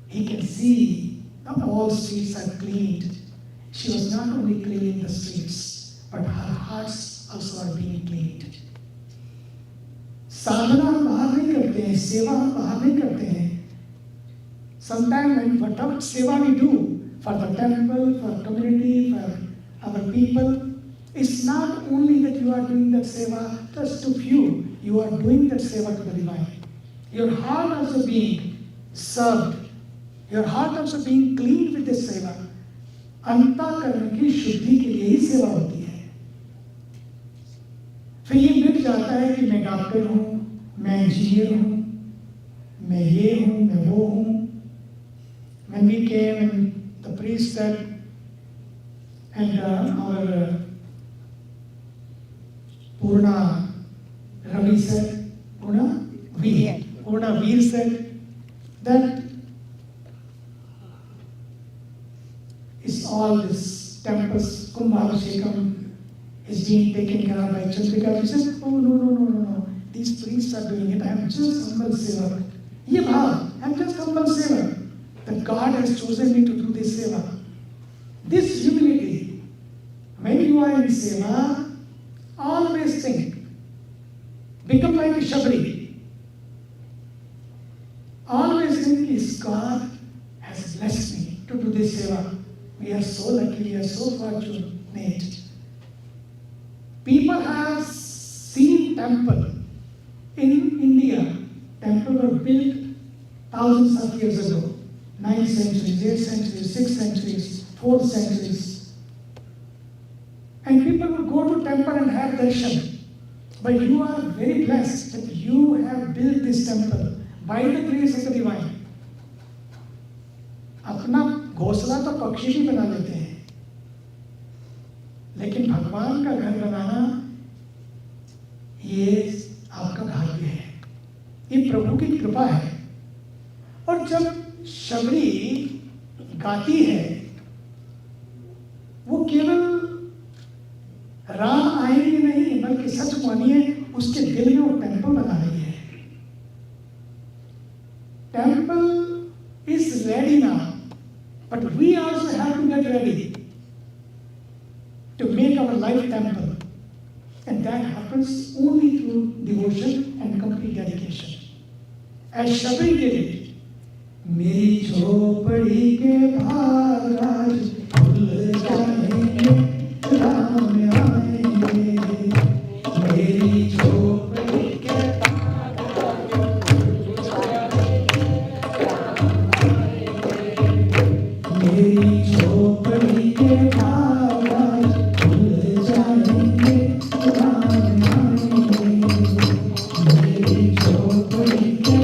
he can see that all streets are cleaned. She was not only cleaning the streets, but her hearts also are being cleaned. साधना हम बाहर नहीं करते हैं, सेवा हम बाहर नहीं करते हैं. Sometimes when whatever seva we do for the temple, for community, for our people, it's not only that you are doing that seva just to few, you are doing that seva to the divine. Your heart also being served, your heart also being cleaned with this seva. अंतःकरण की शुद्धि के लिए ही सेवा होती है. फिर ये मिट जाता है कि मैं डॉक्टर हूँ, मैं इंजीनियर हूँ, मैं ये हूँ, मैं वो हूँ. When we came and the priest said, and our Purna Ravi said, Purna, Purna Veer said that is all this temples, Kumbhabhishekam is being taken care of by Chandrika. He says, oh no, these priests are doing it, I am just humble seva. Ye bhav, I am just humble seva. That God has chosen me to do this seva. This humility, when you are in seva, always think, become like Shabri. Always think, is God has blessed me to do this seva. We are so lucky, we are so fortunate. People have seen temple in India. Temple were built thousands of years ago. 9th centuries, 8th centuries, 6th centuries, 4th centuries. And people would go to temple and have darshan. But you are very blessed that you have built this temple by the grace of the divine. अपना घोंसला तो पक्षी भी बना लेते हैं, लेकिन भगवान का घर बनाना ये आपका भाग्य है, ये प्रभु की कृपा है। और जब शबरी गाती है, वो केवल राम आएंगे नहीं बल्कि सच मानिए उसके दिल में वो टेम्पल बना रही है। Temple is ready now, but we also have to get ready to make our life temple, and that happens only through devotion and complete dedication. As Shabri did it, मेरी झोपड़ी के भाग आज खुल जाएंगे, राम आएंगे। मेरी झोपड़ी के भाग आज खुल जाएंगे, राम आएंगे। मेरी झोपड़ी के भाग आज खुल जाएंगे, राम आएंगे। मेरी झोपड़ी के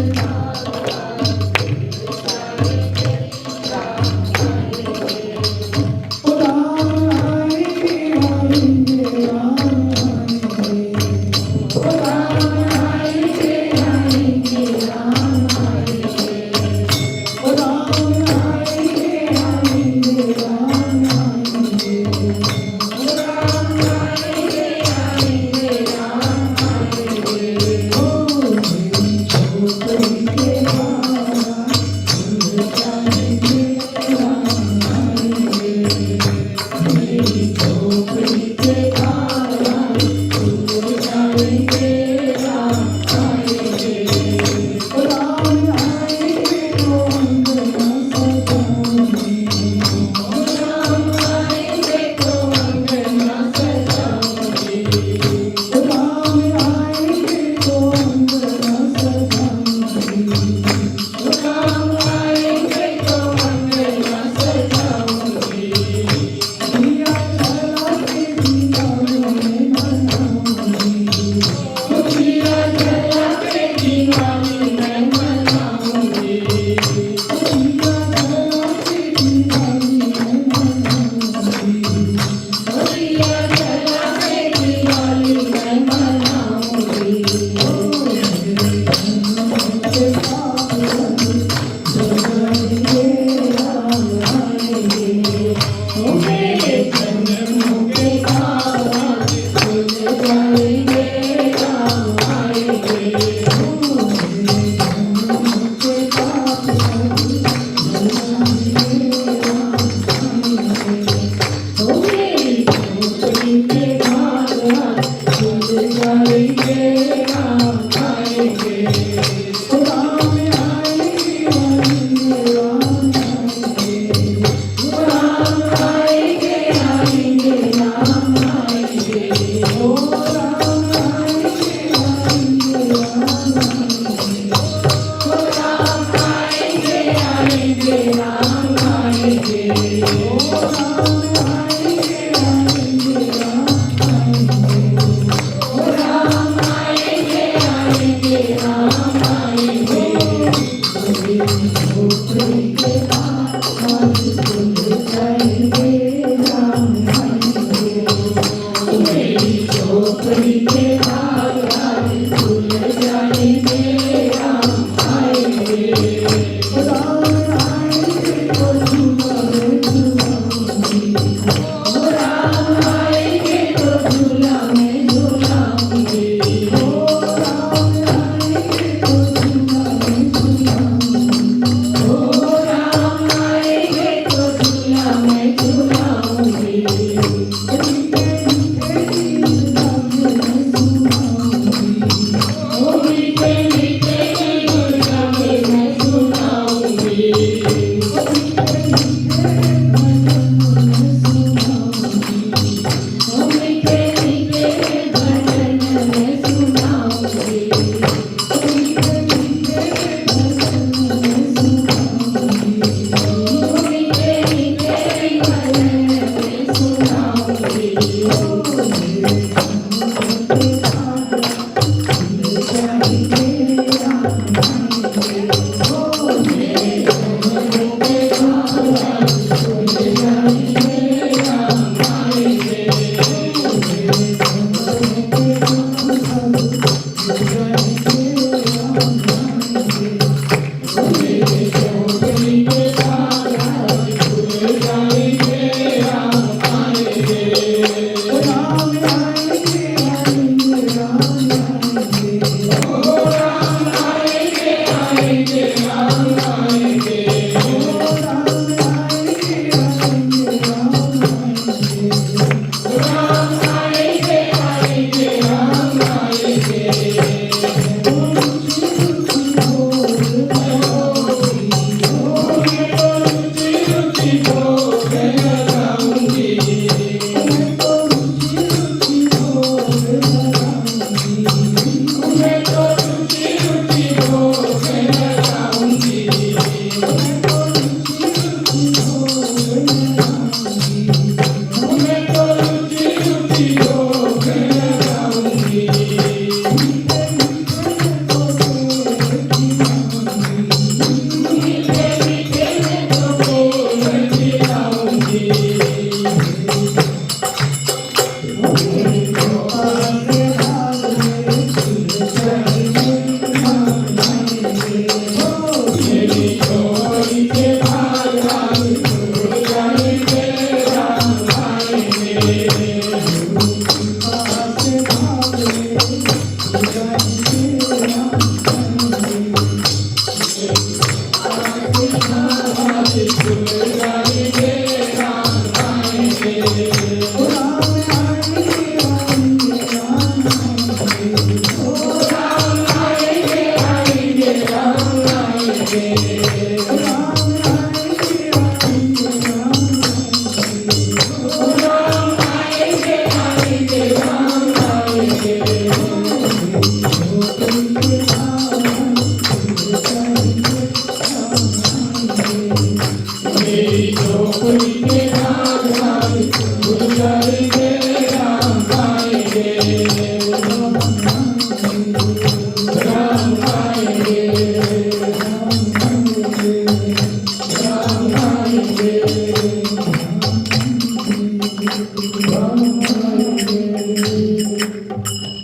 झोपड़ी के भाग आज खुल जाएंगे।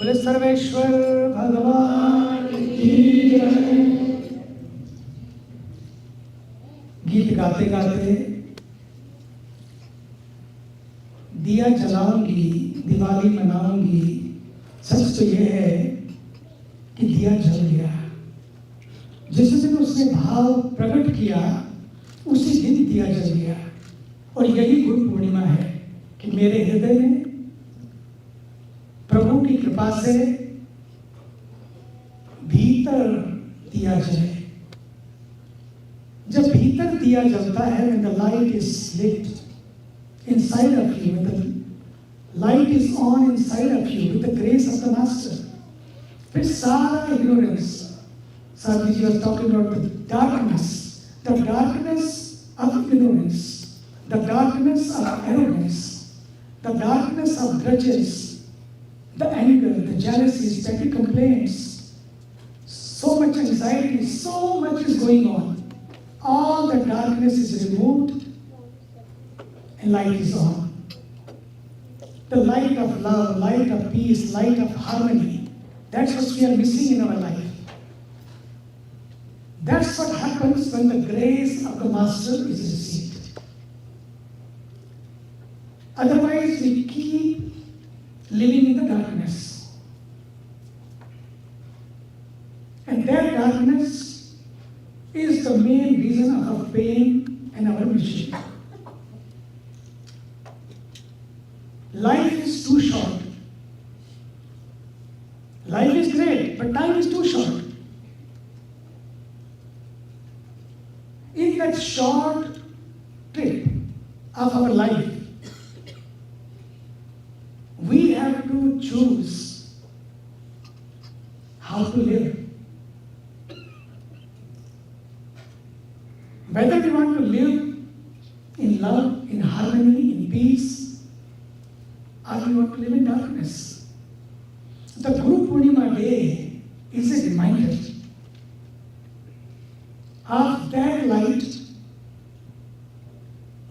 बोले सर्वेश्वर भगवान की जय। गीत गाते गाते दिया जलाऊंगी, दिवाली मनाऊंगी। सच तो यह है कि दिया जल गया। जिस दिन उसने भाव प्रकट किया उसी दिन दिया जल गया। और यही गुरु पूर्णिमा है कि मेरे हृदय में प्रभु की कृपा से भीतर दिया जले। जब भीतर दिया जलता है, when the light is lit inside of you, when the light is on inside of you with the grace of the master, फिर सारा ignorance, Sadhviji was talking about the darkness of ignorance, the darkness of arrogance, the darkness of grudges, the anger, the jealousies, petty complaints, so much anxiety, so much is going on. All the darkness is removed and light is on. The light of love, light of peace, light of harmony. That's what we are missing in our life. That's what happens when the grace of the Master is received. Otherwise, we keep living in the darkness. And that darkness is the main reason of our pain and our misery. Life is too short. Life is great, but time is too short. In that short trip of our life, we have to choose how to live. Whether we want to live in love, in harmony, in peace, or we want to live in darkness. The Guru Purnima Day is a reminder of that light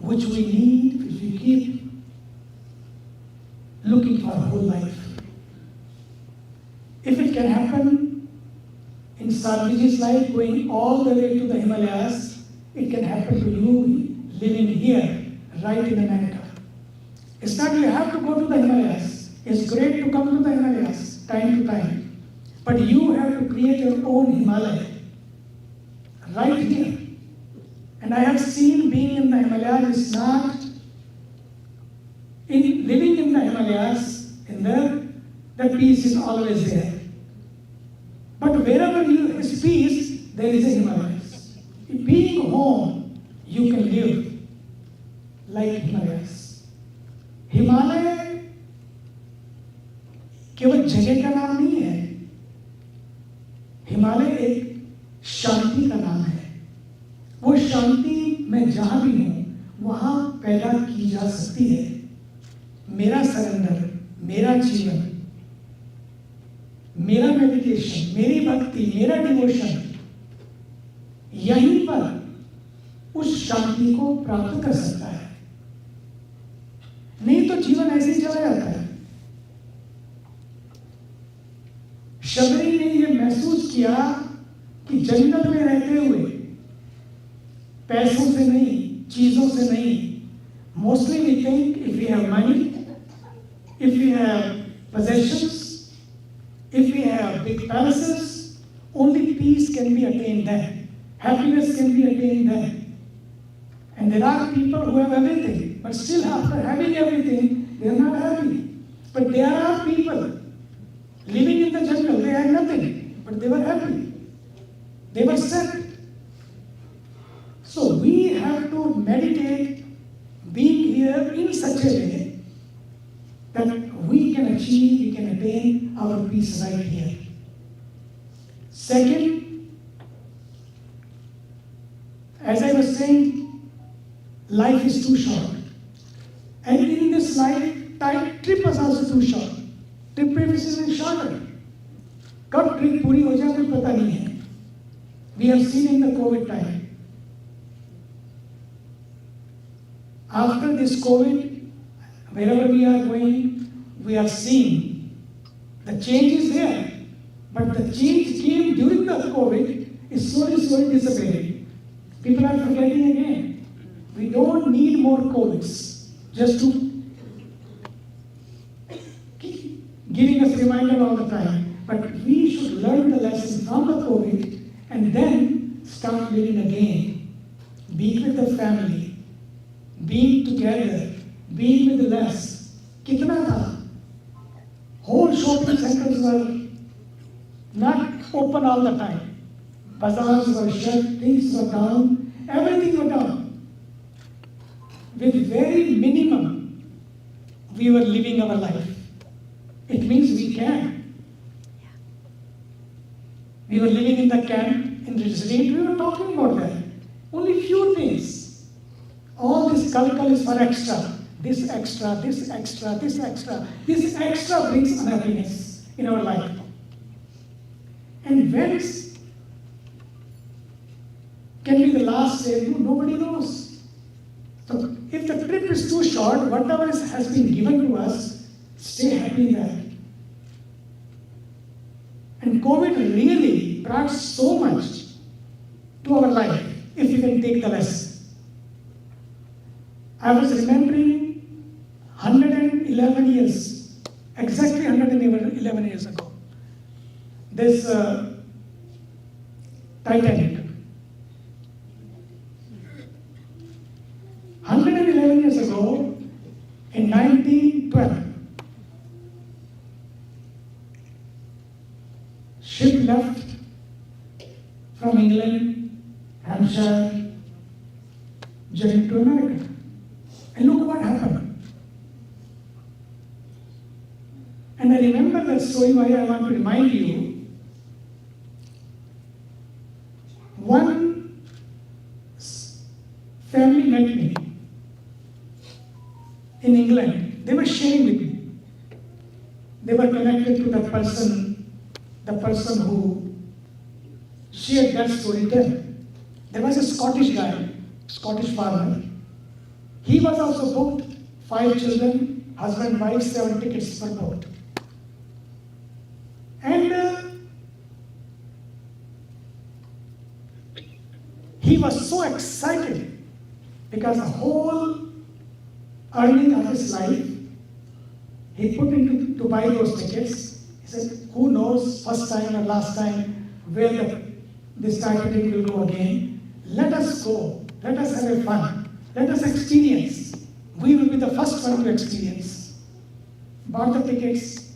which we need, which we keep looking for our whole life. If it can happen in Sadhviji's life, going all the way to the Himalayas, it can happen to you living here, right in America. It's not you have to go to the Himalayas. It's great to come to the Himalayas time to time. But you have to create your own Himalaya right here. And I have seen being in the Himalayas is not in living in the Himalayas, in there, that peace is always there. But wherever you is peace, there is a Himalayas. Being home, you can live like Himalayas. Himalaya केवल जगह का नाम नहीं है, हिमालय एक शांति का नाम है। वो शांति मैं जहां भी हूं वहां पैदा की जा सकती है। मेरा सरेंडर, मेरा जीवन, मेरा मेडिटेशन, मेरी भक्ति, मेरा डिवोशन यहीं पर उस शांति को प्राप्त कर सकता है। नहीं तो जीवन ऐसे ही चला जाता है। शबरी ने यह महसूस किया कि जंगल में रहते हुए पैसों से नहीं, चीजों से नहीं, mostly we think if we have money, if we have possessions, if we have big palaces, only peace can be attained there, happiness can be attained there. And there are people who have everything, but still after having everything, they are not happy. But there are people living in the jungle, they had nothing, but they were happy. They were set. So we have to meditate being here in such a way that we can achieve, we can attain our peace right here. Second, as I was saying, life is too short. And in this life, trip was also too short. Trip is shorter. कब trip पूरी हो जाए कोई पता नहीं है. We have seen in the COVID time. After this COVID, wherever we are going, we are seeing the change is there. But the change came during the COVID is slowly disappearing. People are forgetting again. We don't need more COVIDs just to keep giving us reminder all the time. But we should learn the lesson from the COVID and then start living again. Be with the family. Being together, being with less. Kitna tha? Whole shopping centers were not open all the time. Bazaars were shut, things were down, everything was down. With very minimum, we were living our life. It means we can. We were living in the camp, in the retreat, we were talking about that. Only few things. All this kalkal is for extra. This extra, this extra, this extra. This extra brings unhappiness in our life. And when can be the last day? Nobody knows. So if the trip is too short, whatever has been given to us, stay happy in that. And COVID really brought so much to our life, if you can take the lesson. I was remembering 111 years, exactly 111 years ago, this Titanic. 111 years ago, in 1912, ship left from England, Hampshire, journey to America. And look what happened. And I remember that story why I want to remind you. One family met me in England. They were sharing with me. They were connected to the person who shared that story then. There was a Scottish guy, Scottish farmer. He was also booked, 5 children, husband, wife, 7 tickets per boat. And he was so excited because the whole earning of his life, he put into to buy those tickets. He said, who knows, first time or last time, where this Titanic will go again. Let us go, let us have a fun. Let us experience. We will be the first one to experience. Bought the tickets.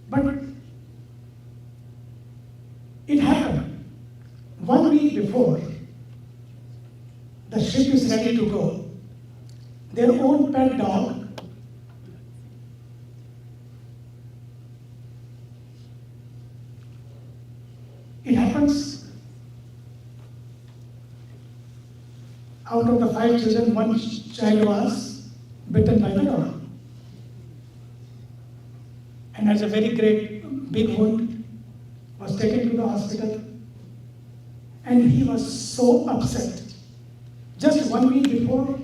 But it happened. 1 week before, the ship is ready to go. Their own pet dog it happens out of the 5 children, 1 child was bitten by the dog. And has a very great big wound, was taken to the hospital. And he was so upset. Just 1 week before,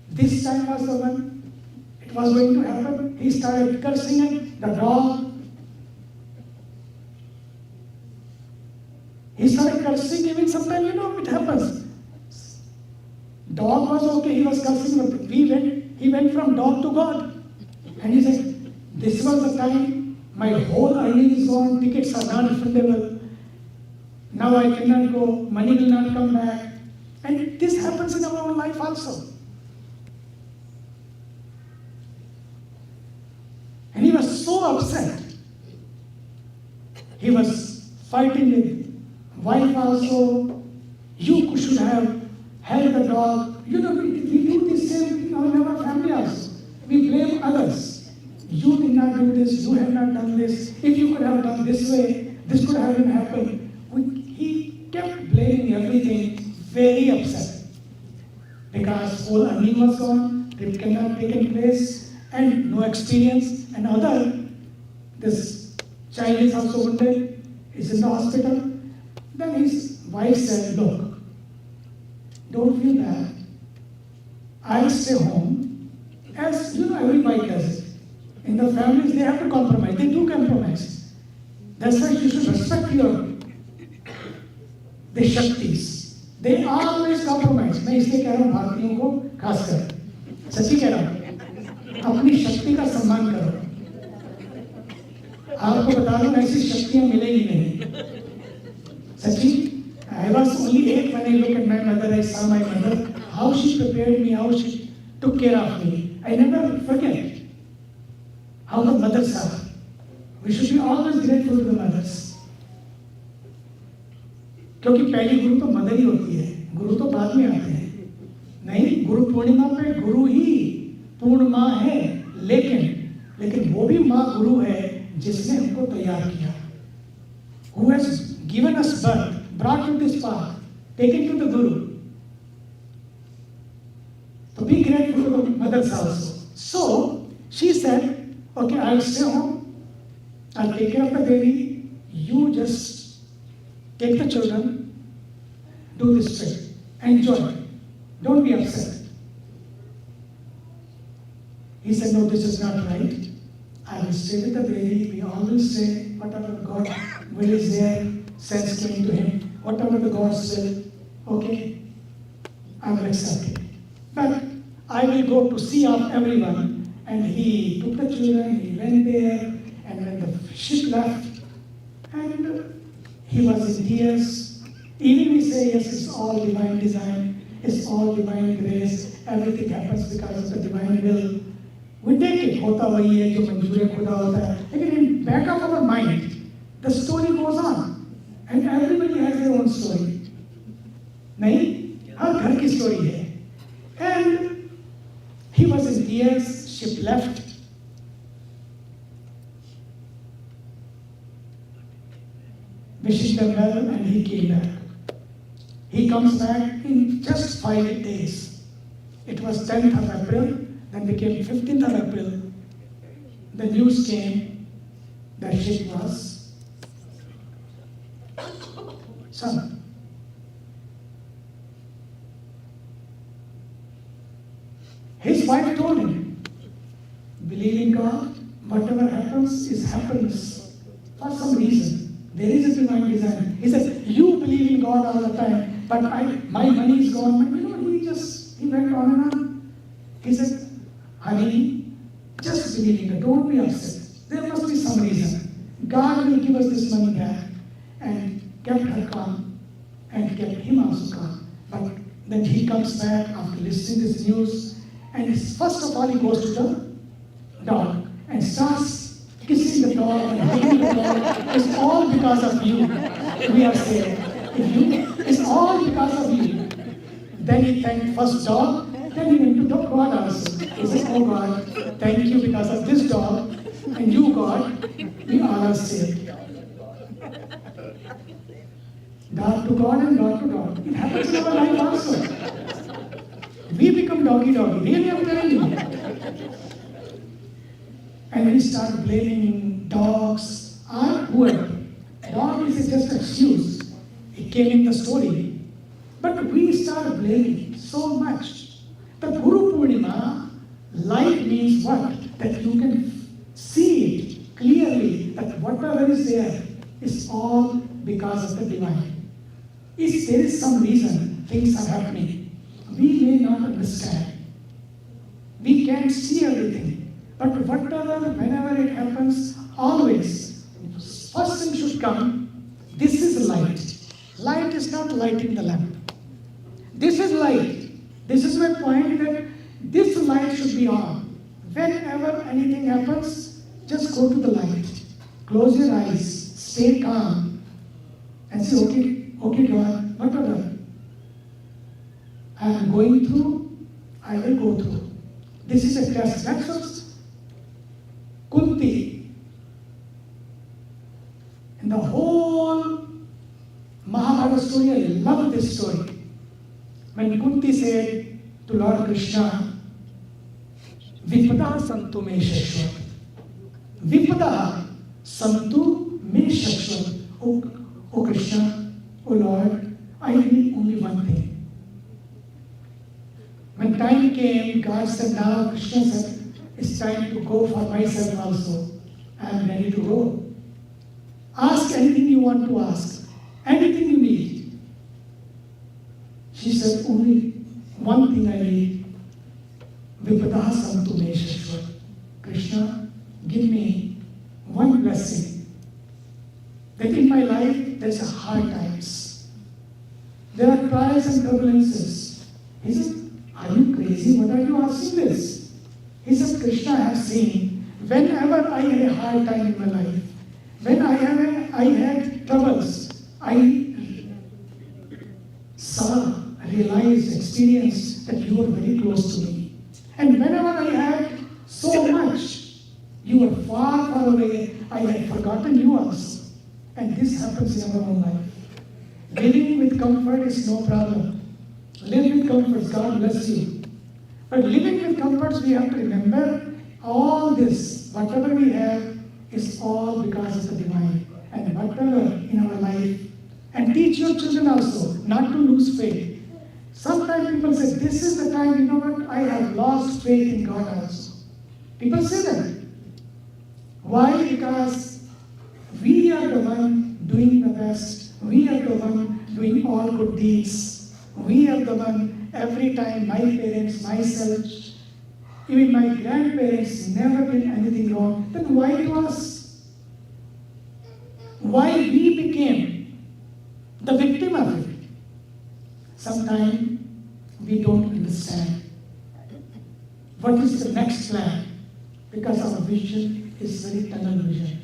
this time was the one it was going to happen. He started cursing at the dog. He started cursing even sometimes, it happens. Dog was okay, he was cursing, but he went from dog to God. And he said, this was the time My whole earnings is gone, tickets are not refundable. Now I cannot go, money will not come back. And this happens in our own life also. And he was so upset. He was fighting with wife also. You should have held the dog. You know, we do the same thing in our family also. We blame others. You did not do this, you have not done this. If you could have done this way, this could have happened. He kept blaming everything, very upset. Because whole earning was gone, trip cannot take place, and no experience. And this child is also wounded, is in the hospital. Then his wife said, look, don't feel bad. I'll stay home. As you know, everybody does it. In the families, they have to compromise. They do compromise. That's why you should respect the Shaktis. They always compromise. मैं इसलिए कह रहा हूँ भारतीयों को खासकर सच्ची कह रहा हूँ अपनी शक्ति का सम्मान करो आपको बता दूं ऐसी शक्तियाँ मिलेगी नहीं सच्ची I was only 8 when I look at my mother. I saw my mother, how she prepared me, how she took care of me. I never forget how the mothers are. We should be always grateful to the mothers. क्योंकि पहली गुरु तो mother ही होती है, गुरु तो बाद में आते हैं. नहीं, गुरु पूर्णिमा पे गुरु ही पूर्ण माँ है, लेकिन वो भी माँ गुरु है जिसने हमको तैयार किया. Who has given us birth, brought to this path, taken to the Guru. So be grateful to the mothers also. So she said, okay, I'll stay home, I'll take care of the baby, you just take the children, do this trip, enjoy, don't be upset. He said, no, this is not right. I will stay with the baby, we all will stay, whatever God will is there, sense came to him, whatever the God's will, okay, I will accept it. But I will go to see off everyone, and he took the children, he went there, and when the ship left, and he was in tears. Even we say, yes, it's all divine design, it's all divine grace, everything happens because of the divine will. We take it, hota wahi hai, jo manzoor khuda hota hai. Again, in back of our mind, the story goes on. And everybody has their own story. Nahi? Har ghar ki story hai. And he was in tears, ship left. Wishing them well, and he came back. He comes back in just 5 days. It was 10th of April, then became 15th of April. The news came that ship was sunk. His wife told him, believe in God, whatever happens for some reason. There is a divine design. He says, you believe in God all the time, but my money is gone. You know, he went on and on. He said, honey, just believe in God, don't be upset. There must be some reason. God will give us this money back. And kept her calm, and kept him also calm. But then he comes back after listening to this news, and first of all he goes to the dog and starts kissing the dog and hugging the dog. It's all because of you, we are saying. It's all because of you. Then he thanked first dog, then he went to God also. He says, oh God, thank you because of this dog, and you God, we all are saved. Dog to God and dog to dog. It happens in our life also. We become doggy. Really, I'm telling you. And we start blaming dogs or whoever. Dog is just an excuse. It came in the story. But we start blaming so much. The Guru Purnima, light means what? That you can see it clearly, that whatever is there is all because of the divine. If there is some reason things are happening, we may not understand. We can't see everything. But whenever it happens, always should come. This is light. Light is not lighting the lamp. This is light. This is my point, that this light should be on. Whenever anything happens, just go to the light. Close your eyes. Stay calm. And say, okay God, whatever I am going through, I will go through. This is a test. That's what Kunti, in the whole Mahabharata story, I love this story. When Kunti said to Lord Krishna, Vipada Santu Me Shashwat. Vipada Santu Me Shashwat. O Krishna, O Lord, I need only one thing. When time came, God said, now Krishna said, it's time to go for myself also. I am ready to go. Ask anything you want to ask. Anything you need. She said, only one thing I need. Vipada Santu Me Shashwat. Krishna, give me one blessing. That in my life, there's a hard times. There are trials and turbulences. He said, are you crazy? What are you asking this? He said, Krishna, I have seen, whenever I had a hard time in my life, when I had troubles, I saw, realized, experienced that you were very close to me. And whenever I had so much, you were far, far away. I had forgotten you also. And this happens in our own life. Living with comfort is no problem. Live with comforts, God bless you. But living with comforts, we have to remember all this, whatever we have, is all because of the divine. And whatever in our life, and teach your children also not to lose faith. Sometimes people say, this is the time, you know what, I have lost faith in God also. People say that. Why? Because we are the one doing the best. We are the one doing all good deeds. We are the one, every time my parents, myself, even my grandparents never did anything wrong. Then why to us? Why we became the victim of it? Sometimes we don't understand. What is the next plan? Because our vision is very tunnel vision.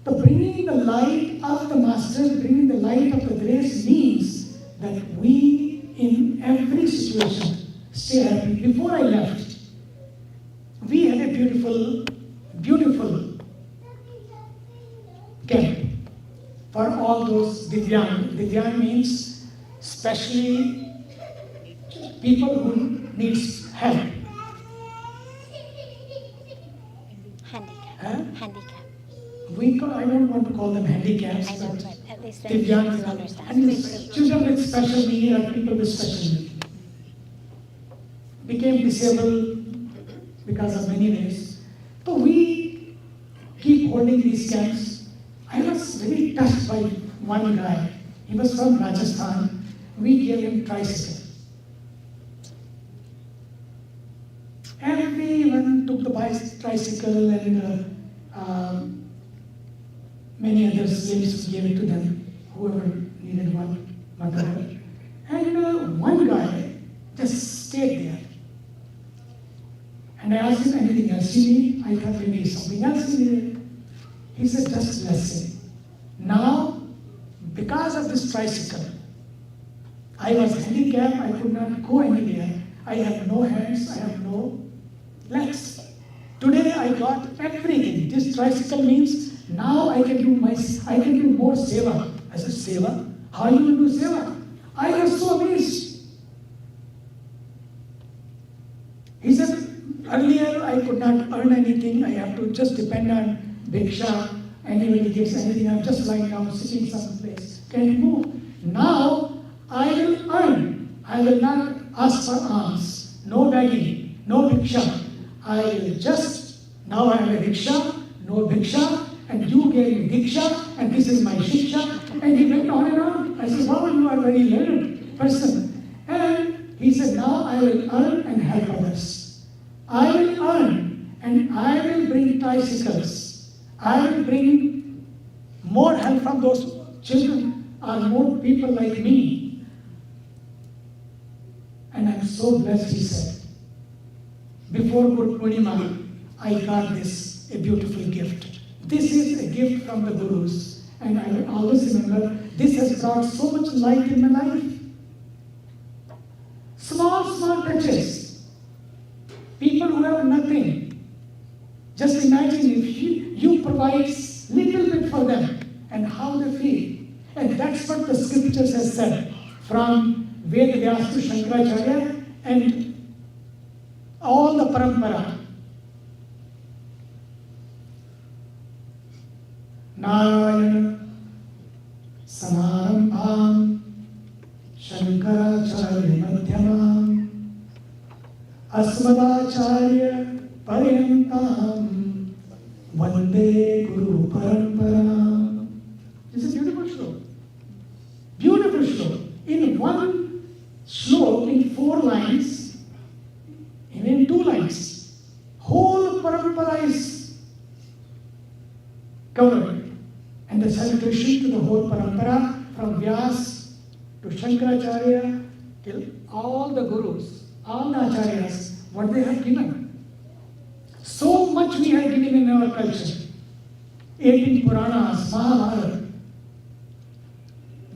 The bringing the light of the Master, bringing the light of the grace means that we, in every situation, stay happy. Before I left, we had a beautiful, beautiful camp for all those Divyang. Divyang means especially people who need help. Handicap. I don't want to call them handicaps, I know, but but at least then Divyang, you understand. and children with special need or people with special need became disabled because of many ways. So we keep holding these camps. I was very touched by one guy. He was from Rajasthan. We gave him tricycle. Everyone took the tricycle and many other slaves gave it to them, whoever needed one, whatever. And one guy just stayed there. And I asked him, anything else you need? I thought maybe something else he needed. He said, just blessing. Now, because of this tricycle, I was handicapped, I could not go anywhere. I have no hands, I have no legs. Today I got everything. This tricycle means now I can do more seva. I said, seva? How you will do seva? I was so amazed. He said, earlier I could not earn anything. I have to just depend on bhiksha. Anybody gives anything, I'm just lying down, sitting someplace. Can you move? Now I will earn. I will not ask for alms. No begging, no bhiksha. I will just, now I have a bhiksha, no bhiksha, and you gave me diksha, and this is my shiksha. And he went on and on. I said, wow, you are a very learned person. And he said, now I will earn and help others. I will earn and I will bring tricycles. I will bring more help from those children are more people like me. And I'm so blessed, he said. Before Guru Purnima, I got this, a beautiful gift. This is a gift from the Gurus. And I always remember, this has brought so much light in my life. Small touches. People who have nothing. Just imagine if you provide little bit for them and how they feel. And that's what the scriptures has said. From Ved Vyas to Shankaracharya and all the parampara. Narayana Samarambham Shankaracharya Madhyamam Asmadacharya Paryantam Vande Guru Paramparam. It's a beautiful shlok. Beautiful shlok. In one shlok, in 4 lines, and in 2 lines, whole parampara is covered. And the salutation to the whole parampara, from Vyas to Shankaracharya, till all the Gurus, all the Acharyas, what they have given. So much we have given in our culture. 18 Puranas, Mahabharata,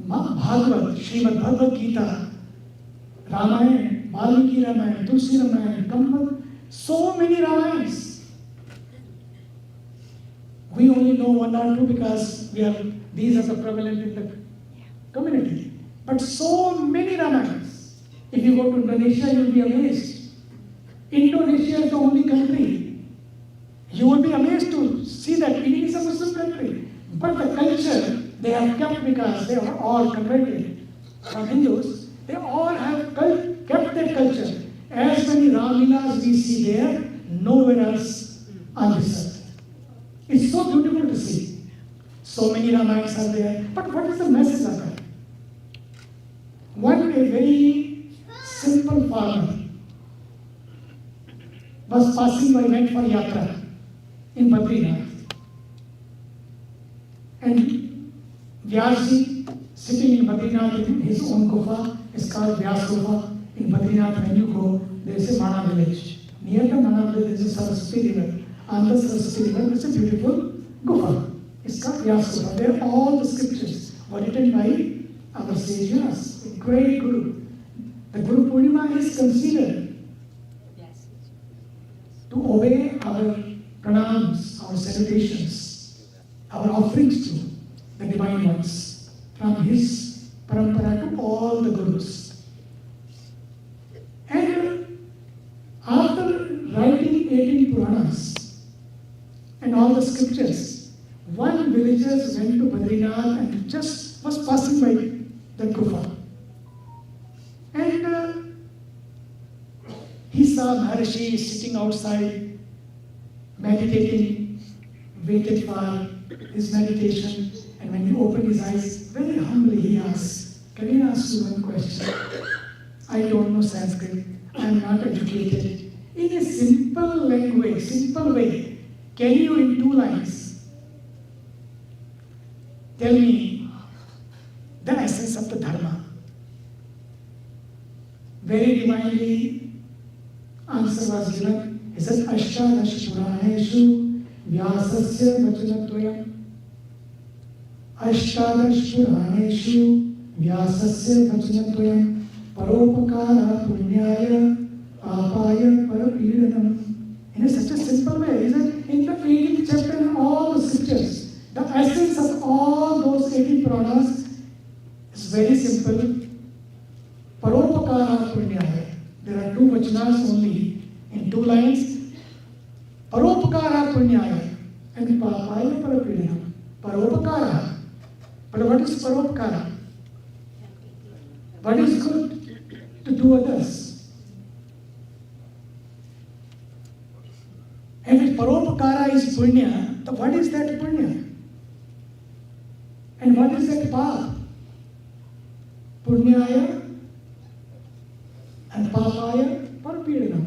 Bhagavad, Srimad Bhagavad Gita, Ramayana, Valmiki Ramayana, Tulsi Ramayana, Kampa, so many Ramayans. We only know 1 or 2 because these are the prevalent in the community. But so many Ramayans. If you go to Indonesia, you will be amazed. Indonesia is the only country. You will be amazed to see that it is a Muslim country. But the culture they have kept, because they are all converted from Hindus, they all have kept their culture. As many Ramlilas we see there, nowhere else on this earth. It's so beautiful to see. So many Ramayans are there. But what is the message of that? One day, very simple farmer was passing by, went for yatra in Badrinath. And Vyasji, sitting in Badrinath in his own gufa, is called Vyas Gufa. In Badrinath, when you go, there is a Mana village. Near the Mana village, there is a Saraswati river. On the Saraswati river, there is a beautiful gufa. It's called Vyas Gufa. There all the scriptures were written by our sage Vyas, a great Guru. The Guru Purnima is considered to obey our pranams, our salutations, our offerings to the divine ones, from his parampara to all the Gurus. And after writing 18 Puranas and all the scriptures, one villager went to Badrinath and just was passing by the gufa. And he saw Maharishi sitting outside, meditating, waited for his meditation. And when he opened his eyes, very humbly he asked, "Can I ask you one question? I don't know Sanskrit. I am not educated. In a simple language, simple way, can you in 2 lines tell me the essence of the Dharma?" Very divinely, answer was given. He said, "Ashtadash Puraneshu Vyasasya Vachanadvayam." Ashtadash Puraneshu Vyasasya Vachanadvayam Paropakara Punyaya Papaya Parapidanam. In such a simple way, is it? In the 18th chapter and all the scriptures, the essence of all those 18 Puranas is very simple. Paropakara Punyaya. There are 2 vachanas only in 2 lines. Paropakara Punyaya and Papaya Parapidanam. Paropakara. But what is Paropakara? What is good to do others? And if Paropakara is Punya, then what is that Punya? And what is that Pap? Punyaya and Papaya Parapidanam.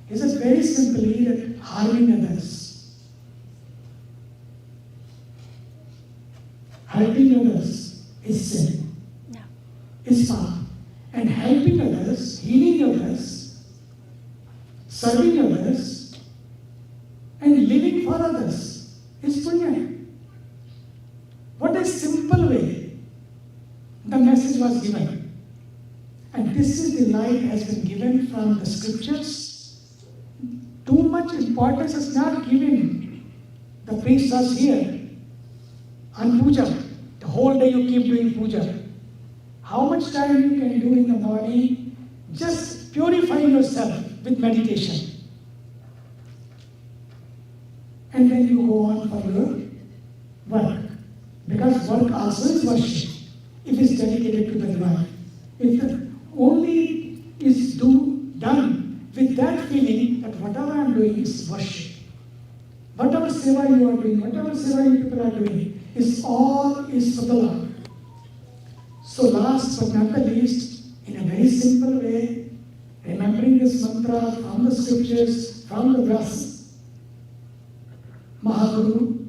He says very simply that harming others. hurting others is sin, No. is path. And helping others, healing others, serving others, and living for others is punya. What a simple way the message was given. And this is the light has been given from the scriptures. Too much importance is not given. The priest was here on puja. The whole day you keep doing puja. How much time you can do in the morning? Just purify yourself with meditation. And then you go on for your work. Because work also is worship. If it's dedicated to the divine. If the only is done with that feeling that whatever I am doing is worship. Whatever seva you are doing, whatever seva you people are doing, is all is for the Lord. So last but not the least, in a very simple way, remembering this mantra from the scriptures, from the Vyas, Mahaguru,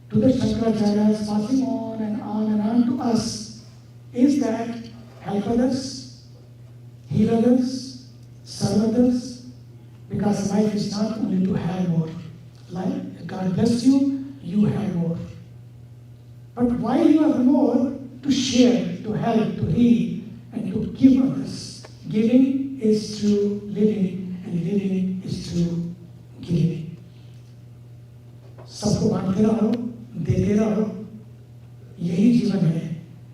to the Shankaracharyas, passing on and on and on to us, is that help others, heal others, serve others, because life is not only to have more. Life, God bless you, you have more. But while you have more, to share, to help, to heal, and to give others. Giving is true living, and living is true giving. सबको बांटते रहो, देते रहो, यही जीवन है.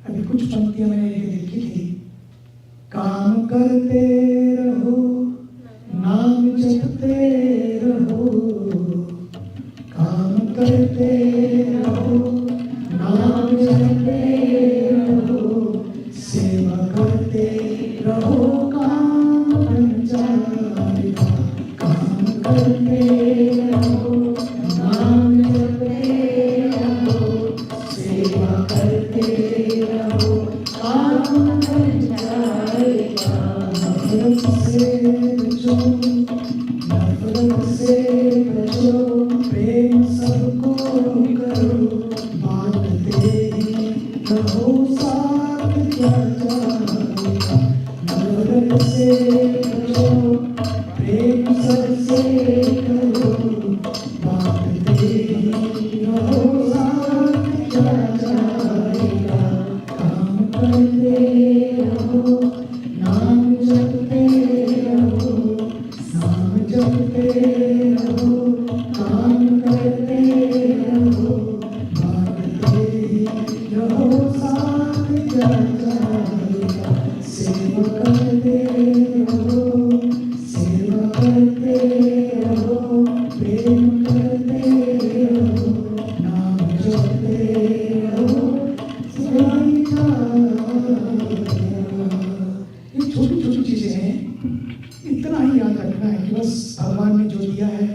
अभी कुछ पंक्तियां मैंने लिखी थी. काम करते रहो, नाम जपते रहो, काम करते रहो, नाम जपते रहो, सेवा करते रहो, काम बन जाएगा. काम करते रहो, नाम जपते रहो, सेवा करते रहो, काम बन जाएगा. नफरत से बचो, नफरत से बचो, प्रेम सबको करो, बांटते ही रहो, साथ क्या जाएगा. नफरत से बचो, प्रेम सबसे करो, बांटते ही रहो, साथ क्या जाएगा. काम करते रहो, नाम जपते रहो, नाम जपते रहो, काम करते रहो, बांटते ही रहो, साथ क्या जाएगा. सेवा करते रहो, सेवा करते रहो, प्रेम करते रहो, नाम जपते रहो, सही जाएगा. ये छोटी छोटी चीजें हैं. इतना ही याद रखना है कि बस भगवान ने जो दिया है,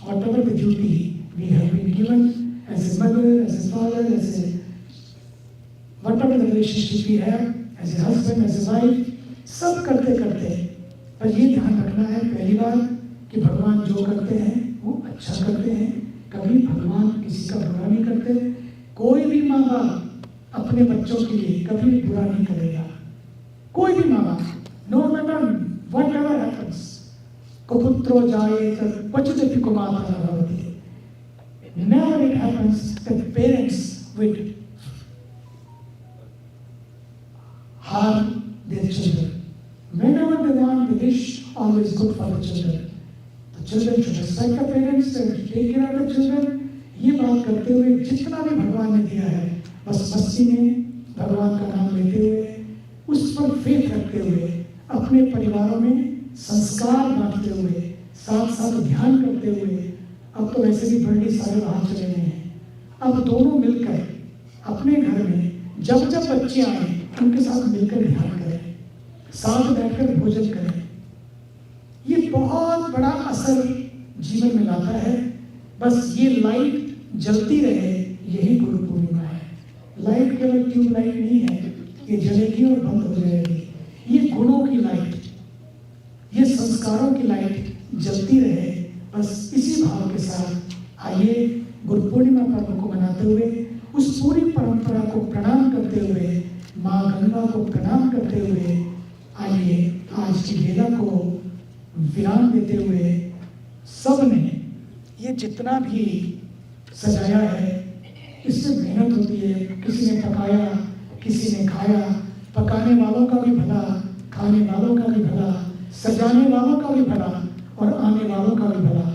whatever the duty we have been given as a mother, as a father, as a whatever the relationship we have, as a husband, as a wife, सब करते करते. पर ये ध्यान रखना है पहली बार कि भगवान जो करते हैं वो अच्छा करते हैं. कभी भगवान किसी का बुरा नहीं करते. कोई भी माँ बाप अपने बच्चों के लिए कभी बुरा नहीं करेगा. कोई भी माँ बाप, no matter whatever happens. कुपुत्रो जाए क्वचिदपि कुमाता भवति. Never it happens that parents would harm their children. Whenever they want, they wish always good for the children. The children should respect the parents and take care of the children. ये बात करते हुए जितना भी भगवान ने दिया है, बस मस्ती में भगवान का नाम लेते हुए, उस पर फेथ रखते हुए, अपने परिवारों में संस्कार बांटते हुए, साथ साथ ध्यान करते हुए. अब तो वैसे भी बड़े सारे बाहर चले गए हैं. अब दोनों मिलकर अपने घर में जब जब बच्चे आए उनके साथ मिलकर ध्यान करें, साथ बैठकर भोजन करें. ये बहुत बड़ा असर जीवन में लाता है. बस ये लाइट जलती रहे, यही गुरु पूर्णिमा है. लाइट केवल ट्यूब लाइट नहीं है, ये जलेगी और बंद हो जाएगी. ये गुणों की लाइट, ये संस्कारों की लाइट जलती रहे. बस इसी भाव के साथ आइए गुरु पूर्णिमा पर्व को मनाते हुए उस पूरी परंपरा को प्रणाम करते हुए, माँ गंगा को प्रणाम करते हुए, आइए आज की लीला को विराम देते हुए सबने ये जितना भी सजाया है, इसमें मेहनत होती है। किसी ने पकाया, किसी ने खाया, पकाने वालों का भी भला, खाने वालों का भी भला, सजाने वालों का भी भला और आने वालों का भी भला।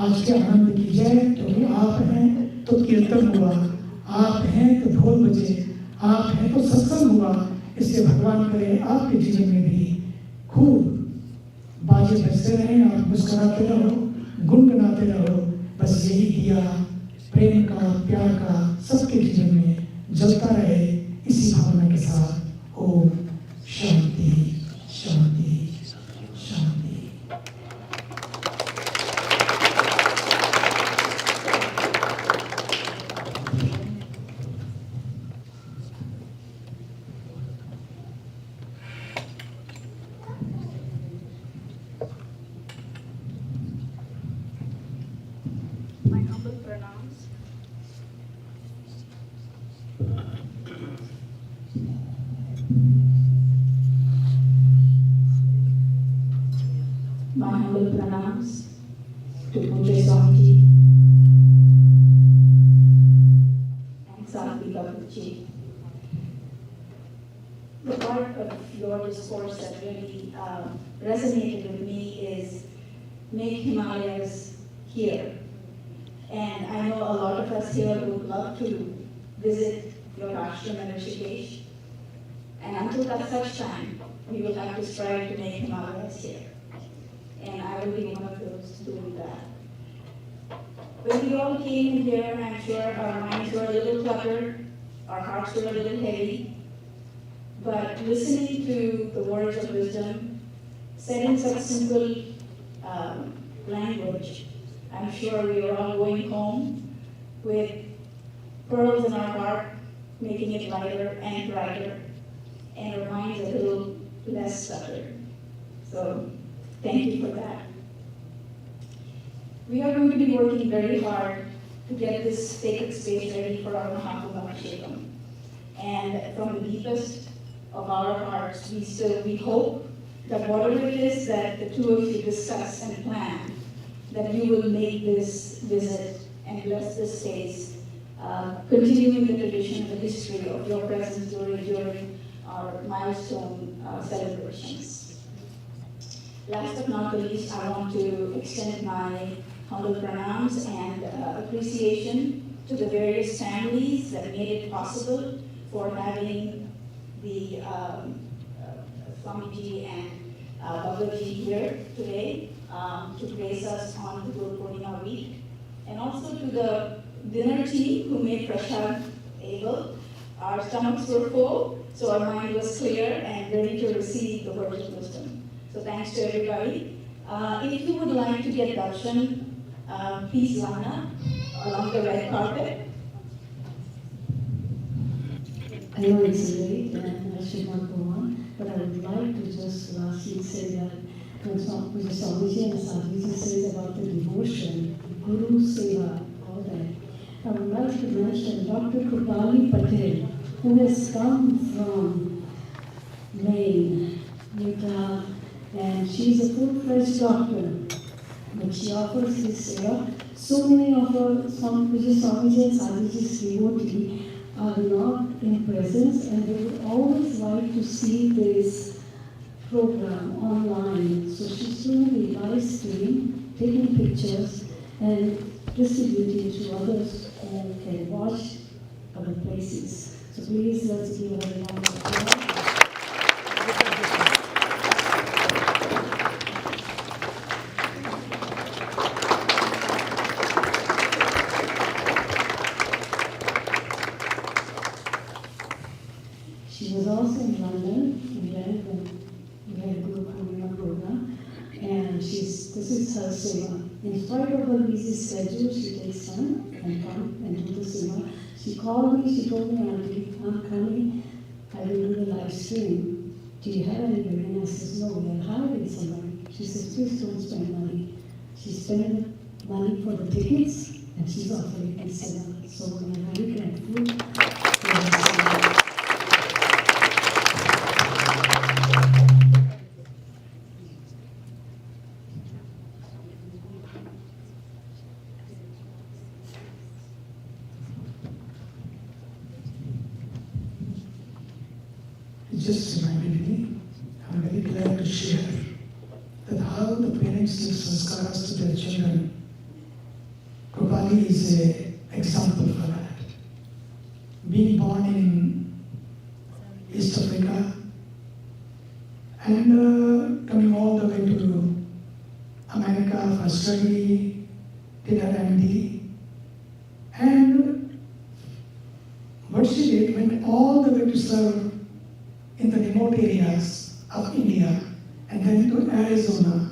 आज के आनंद की जय, क्योंकि आप हैं तो कीर्तन हुआ, आप हैं तो ढोल बजे, आप हैं तो सत्संग हुआ। इसलिए भगवान करे आपके जीवन में भी खूब बाजे बजते रहें, आप मुस्कुराते रहो, गुनगुनाते रहो। बस यही दिया प्रेम का, प्यार का सबके जीवन में जलता रहे। इसी भावना के साथ ओम शांति शांति शांति। My humble pranams. My humble pranams to Pujya Swamiji and Sadhviji. The part of your discourse that really resonated with me is make Himalayas here. And I know a lot of us here would love to visit your ashram in Rishikesh. And until that such time, we will have to strive to make Himalayas here. And I will be one of those doing that. When we all came in here, I'm sure our minds were a little cluttered, our hearts were a little heavy. But listening to the words of wisdom, said in such simple language, I'm sure we are all going home with pearls in our heart, making it lighter and brighter, and our minds a little less cluttered. So thank you for that. We are going to be working very hard to get this sacred space ready for our Mahakumbhabhishekam. And from the deepest of our hearts, we hope that whatever it is that the two of you discuss and plan, that you will make this visit and bless this space, continuing the tradition and the history of your presence during our milestone celebrations. Last but not the least, I want to extend my humble pranams and appreciation to the various families that made it possible for having the Swamiji and Bhagavaji here today to grace us on the Guru Purnima week, and also to the dinner team who made prasad able. Our stomachs were full, so our mind was clear and ready to receive the words of wisdom. So thanks to everybody. If you would like to get darshan, please line up along the red carpet. I know it's late and I should not go on, but I would like to just lastly say that when Swamiji and Sadhviji says about the devotion, Guru Seva, all that, I would like to mention Dr. Krupali Patel, who has come from Maine, Utah, and she's a full-fledged doctor, but she offers this seva. So many of her Swamiji and Sadhviji's devotees are not in presence, and they would always like to see this program online. So she's doing the live stream, taking pictures, and distributing to others who can watch other places. So please let's give her a round of applause. She was also in London, England, when we had a Guru Purnima program, and this is her seva. In spite of her busy schedule, she takes time and come and do the seva. She called me, she told me, Auntie, I'm coming, I will do the live stream. Do you have anybody? And I said, no, we are hiring somebody. She says, please don't spend money. She spent money for the tickets and she's offering this seminar. So we are very grateful for this. It just reminded me, I'm very glad to share that how the parents give sanskaras to their children. Krupali is an example for that. Being born in East Africa and coming all the way to America for study, did her MD, and what she did went all the way to serve in the remote areas of India and then to Arizona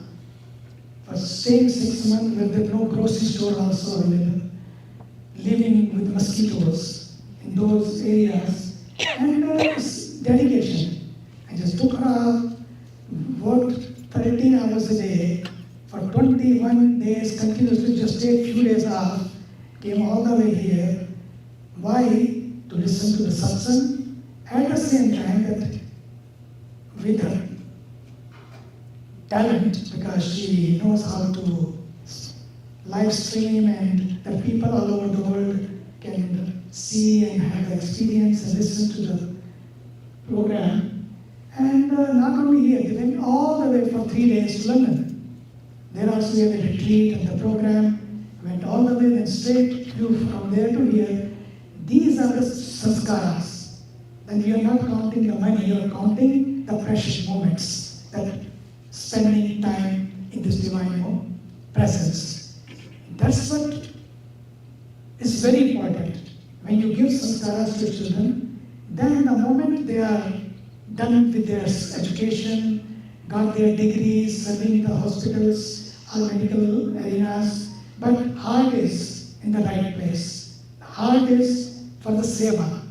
for staying 6 months where there no grocery store also available, living with mosquitoes in those areas, and dedication. I just took her off, worked 13 hours a day for 21 days continuously, just take a few days off, came all the way here. Why? To listen to the satsang. At the same time, that with her talent, because she knows how to live stream and the people all over the world can see and have the experience and listen to the program. And not only here, they went all the way for 3 days to London. There also we had a retreat and the program went all the way, then straight flew from there to here. These are the sanskaras. Then you are not counting the money, you are counting the precious moments, that spending time in this divine presence. That's what is very important. When you give sanskaras to children, then the moment they are done with their education, got their degrees, serving in the hospitals or medical arenas, but heart is in the right place. Heart is for the seva.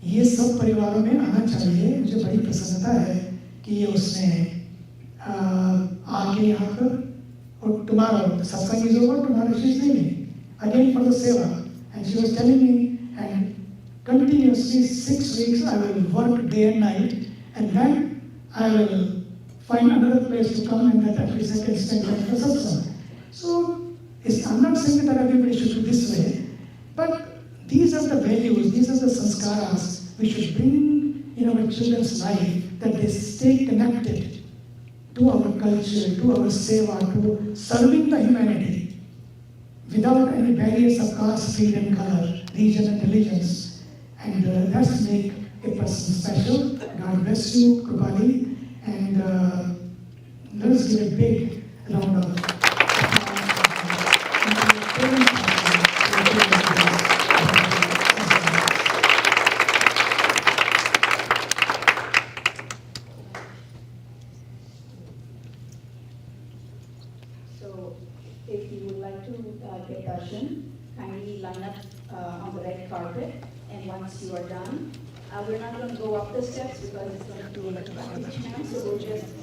ये सब परिवारों में आना चाहिए। मुझे बड़ी प्रसन्नता है कि ये उसने आके यहाँ पर, और tomorrow the satsang is over, tomorrow she is leaving again for the seva, and she was telling me, and continuously 6 weeks I will work day and night, and then I will find another place to come, and that at least I can spend time for satsang. So I'm not saying that everybody should do this way, but these are the values, these are the sanskaras we should bring in our children's life, that they stay connected to our culture, to our seva, to serving the humanity without any barriers of caste, creed and color, region and religions. And that's make a person special. God bless you, Krupali, and let us give a big round of applause. So, if you would like to get darshan, kindly line up on the red carpet, and once you are done, we're not going to go up the steps because it's going to be a chance, so we'll just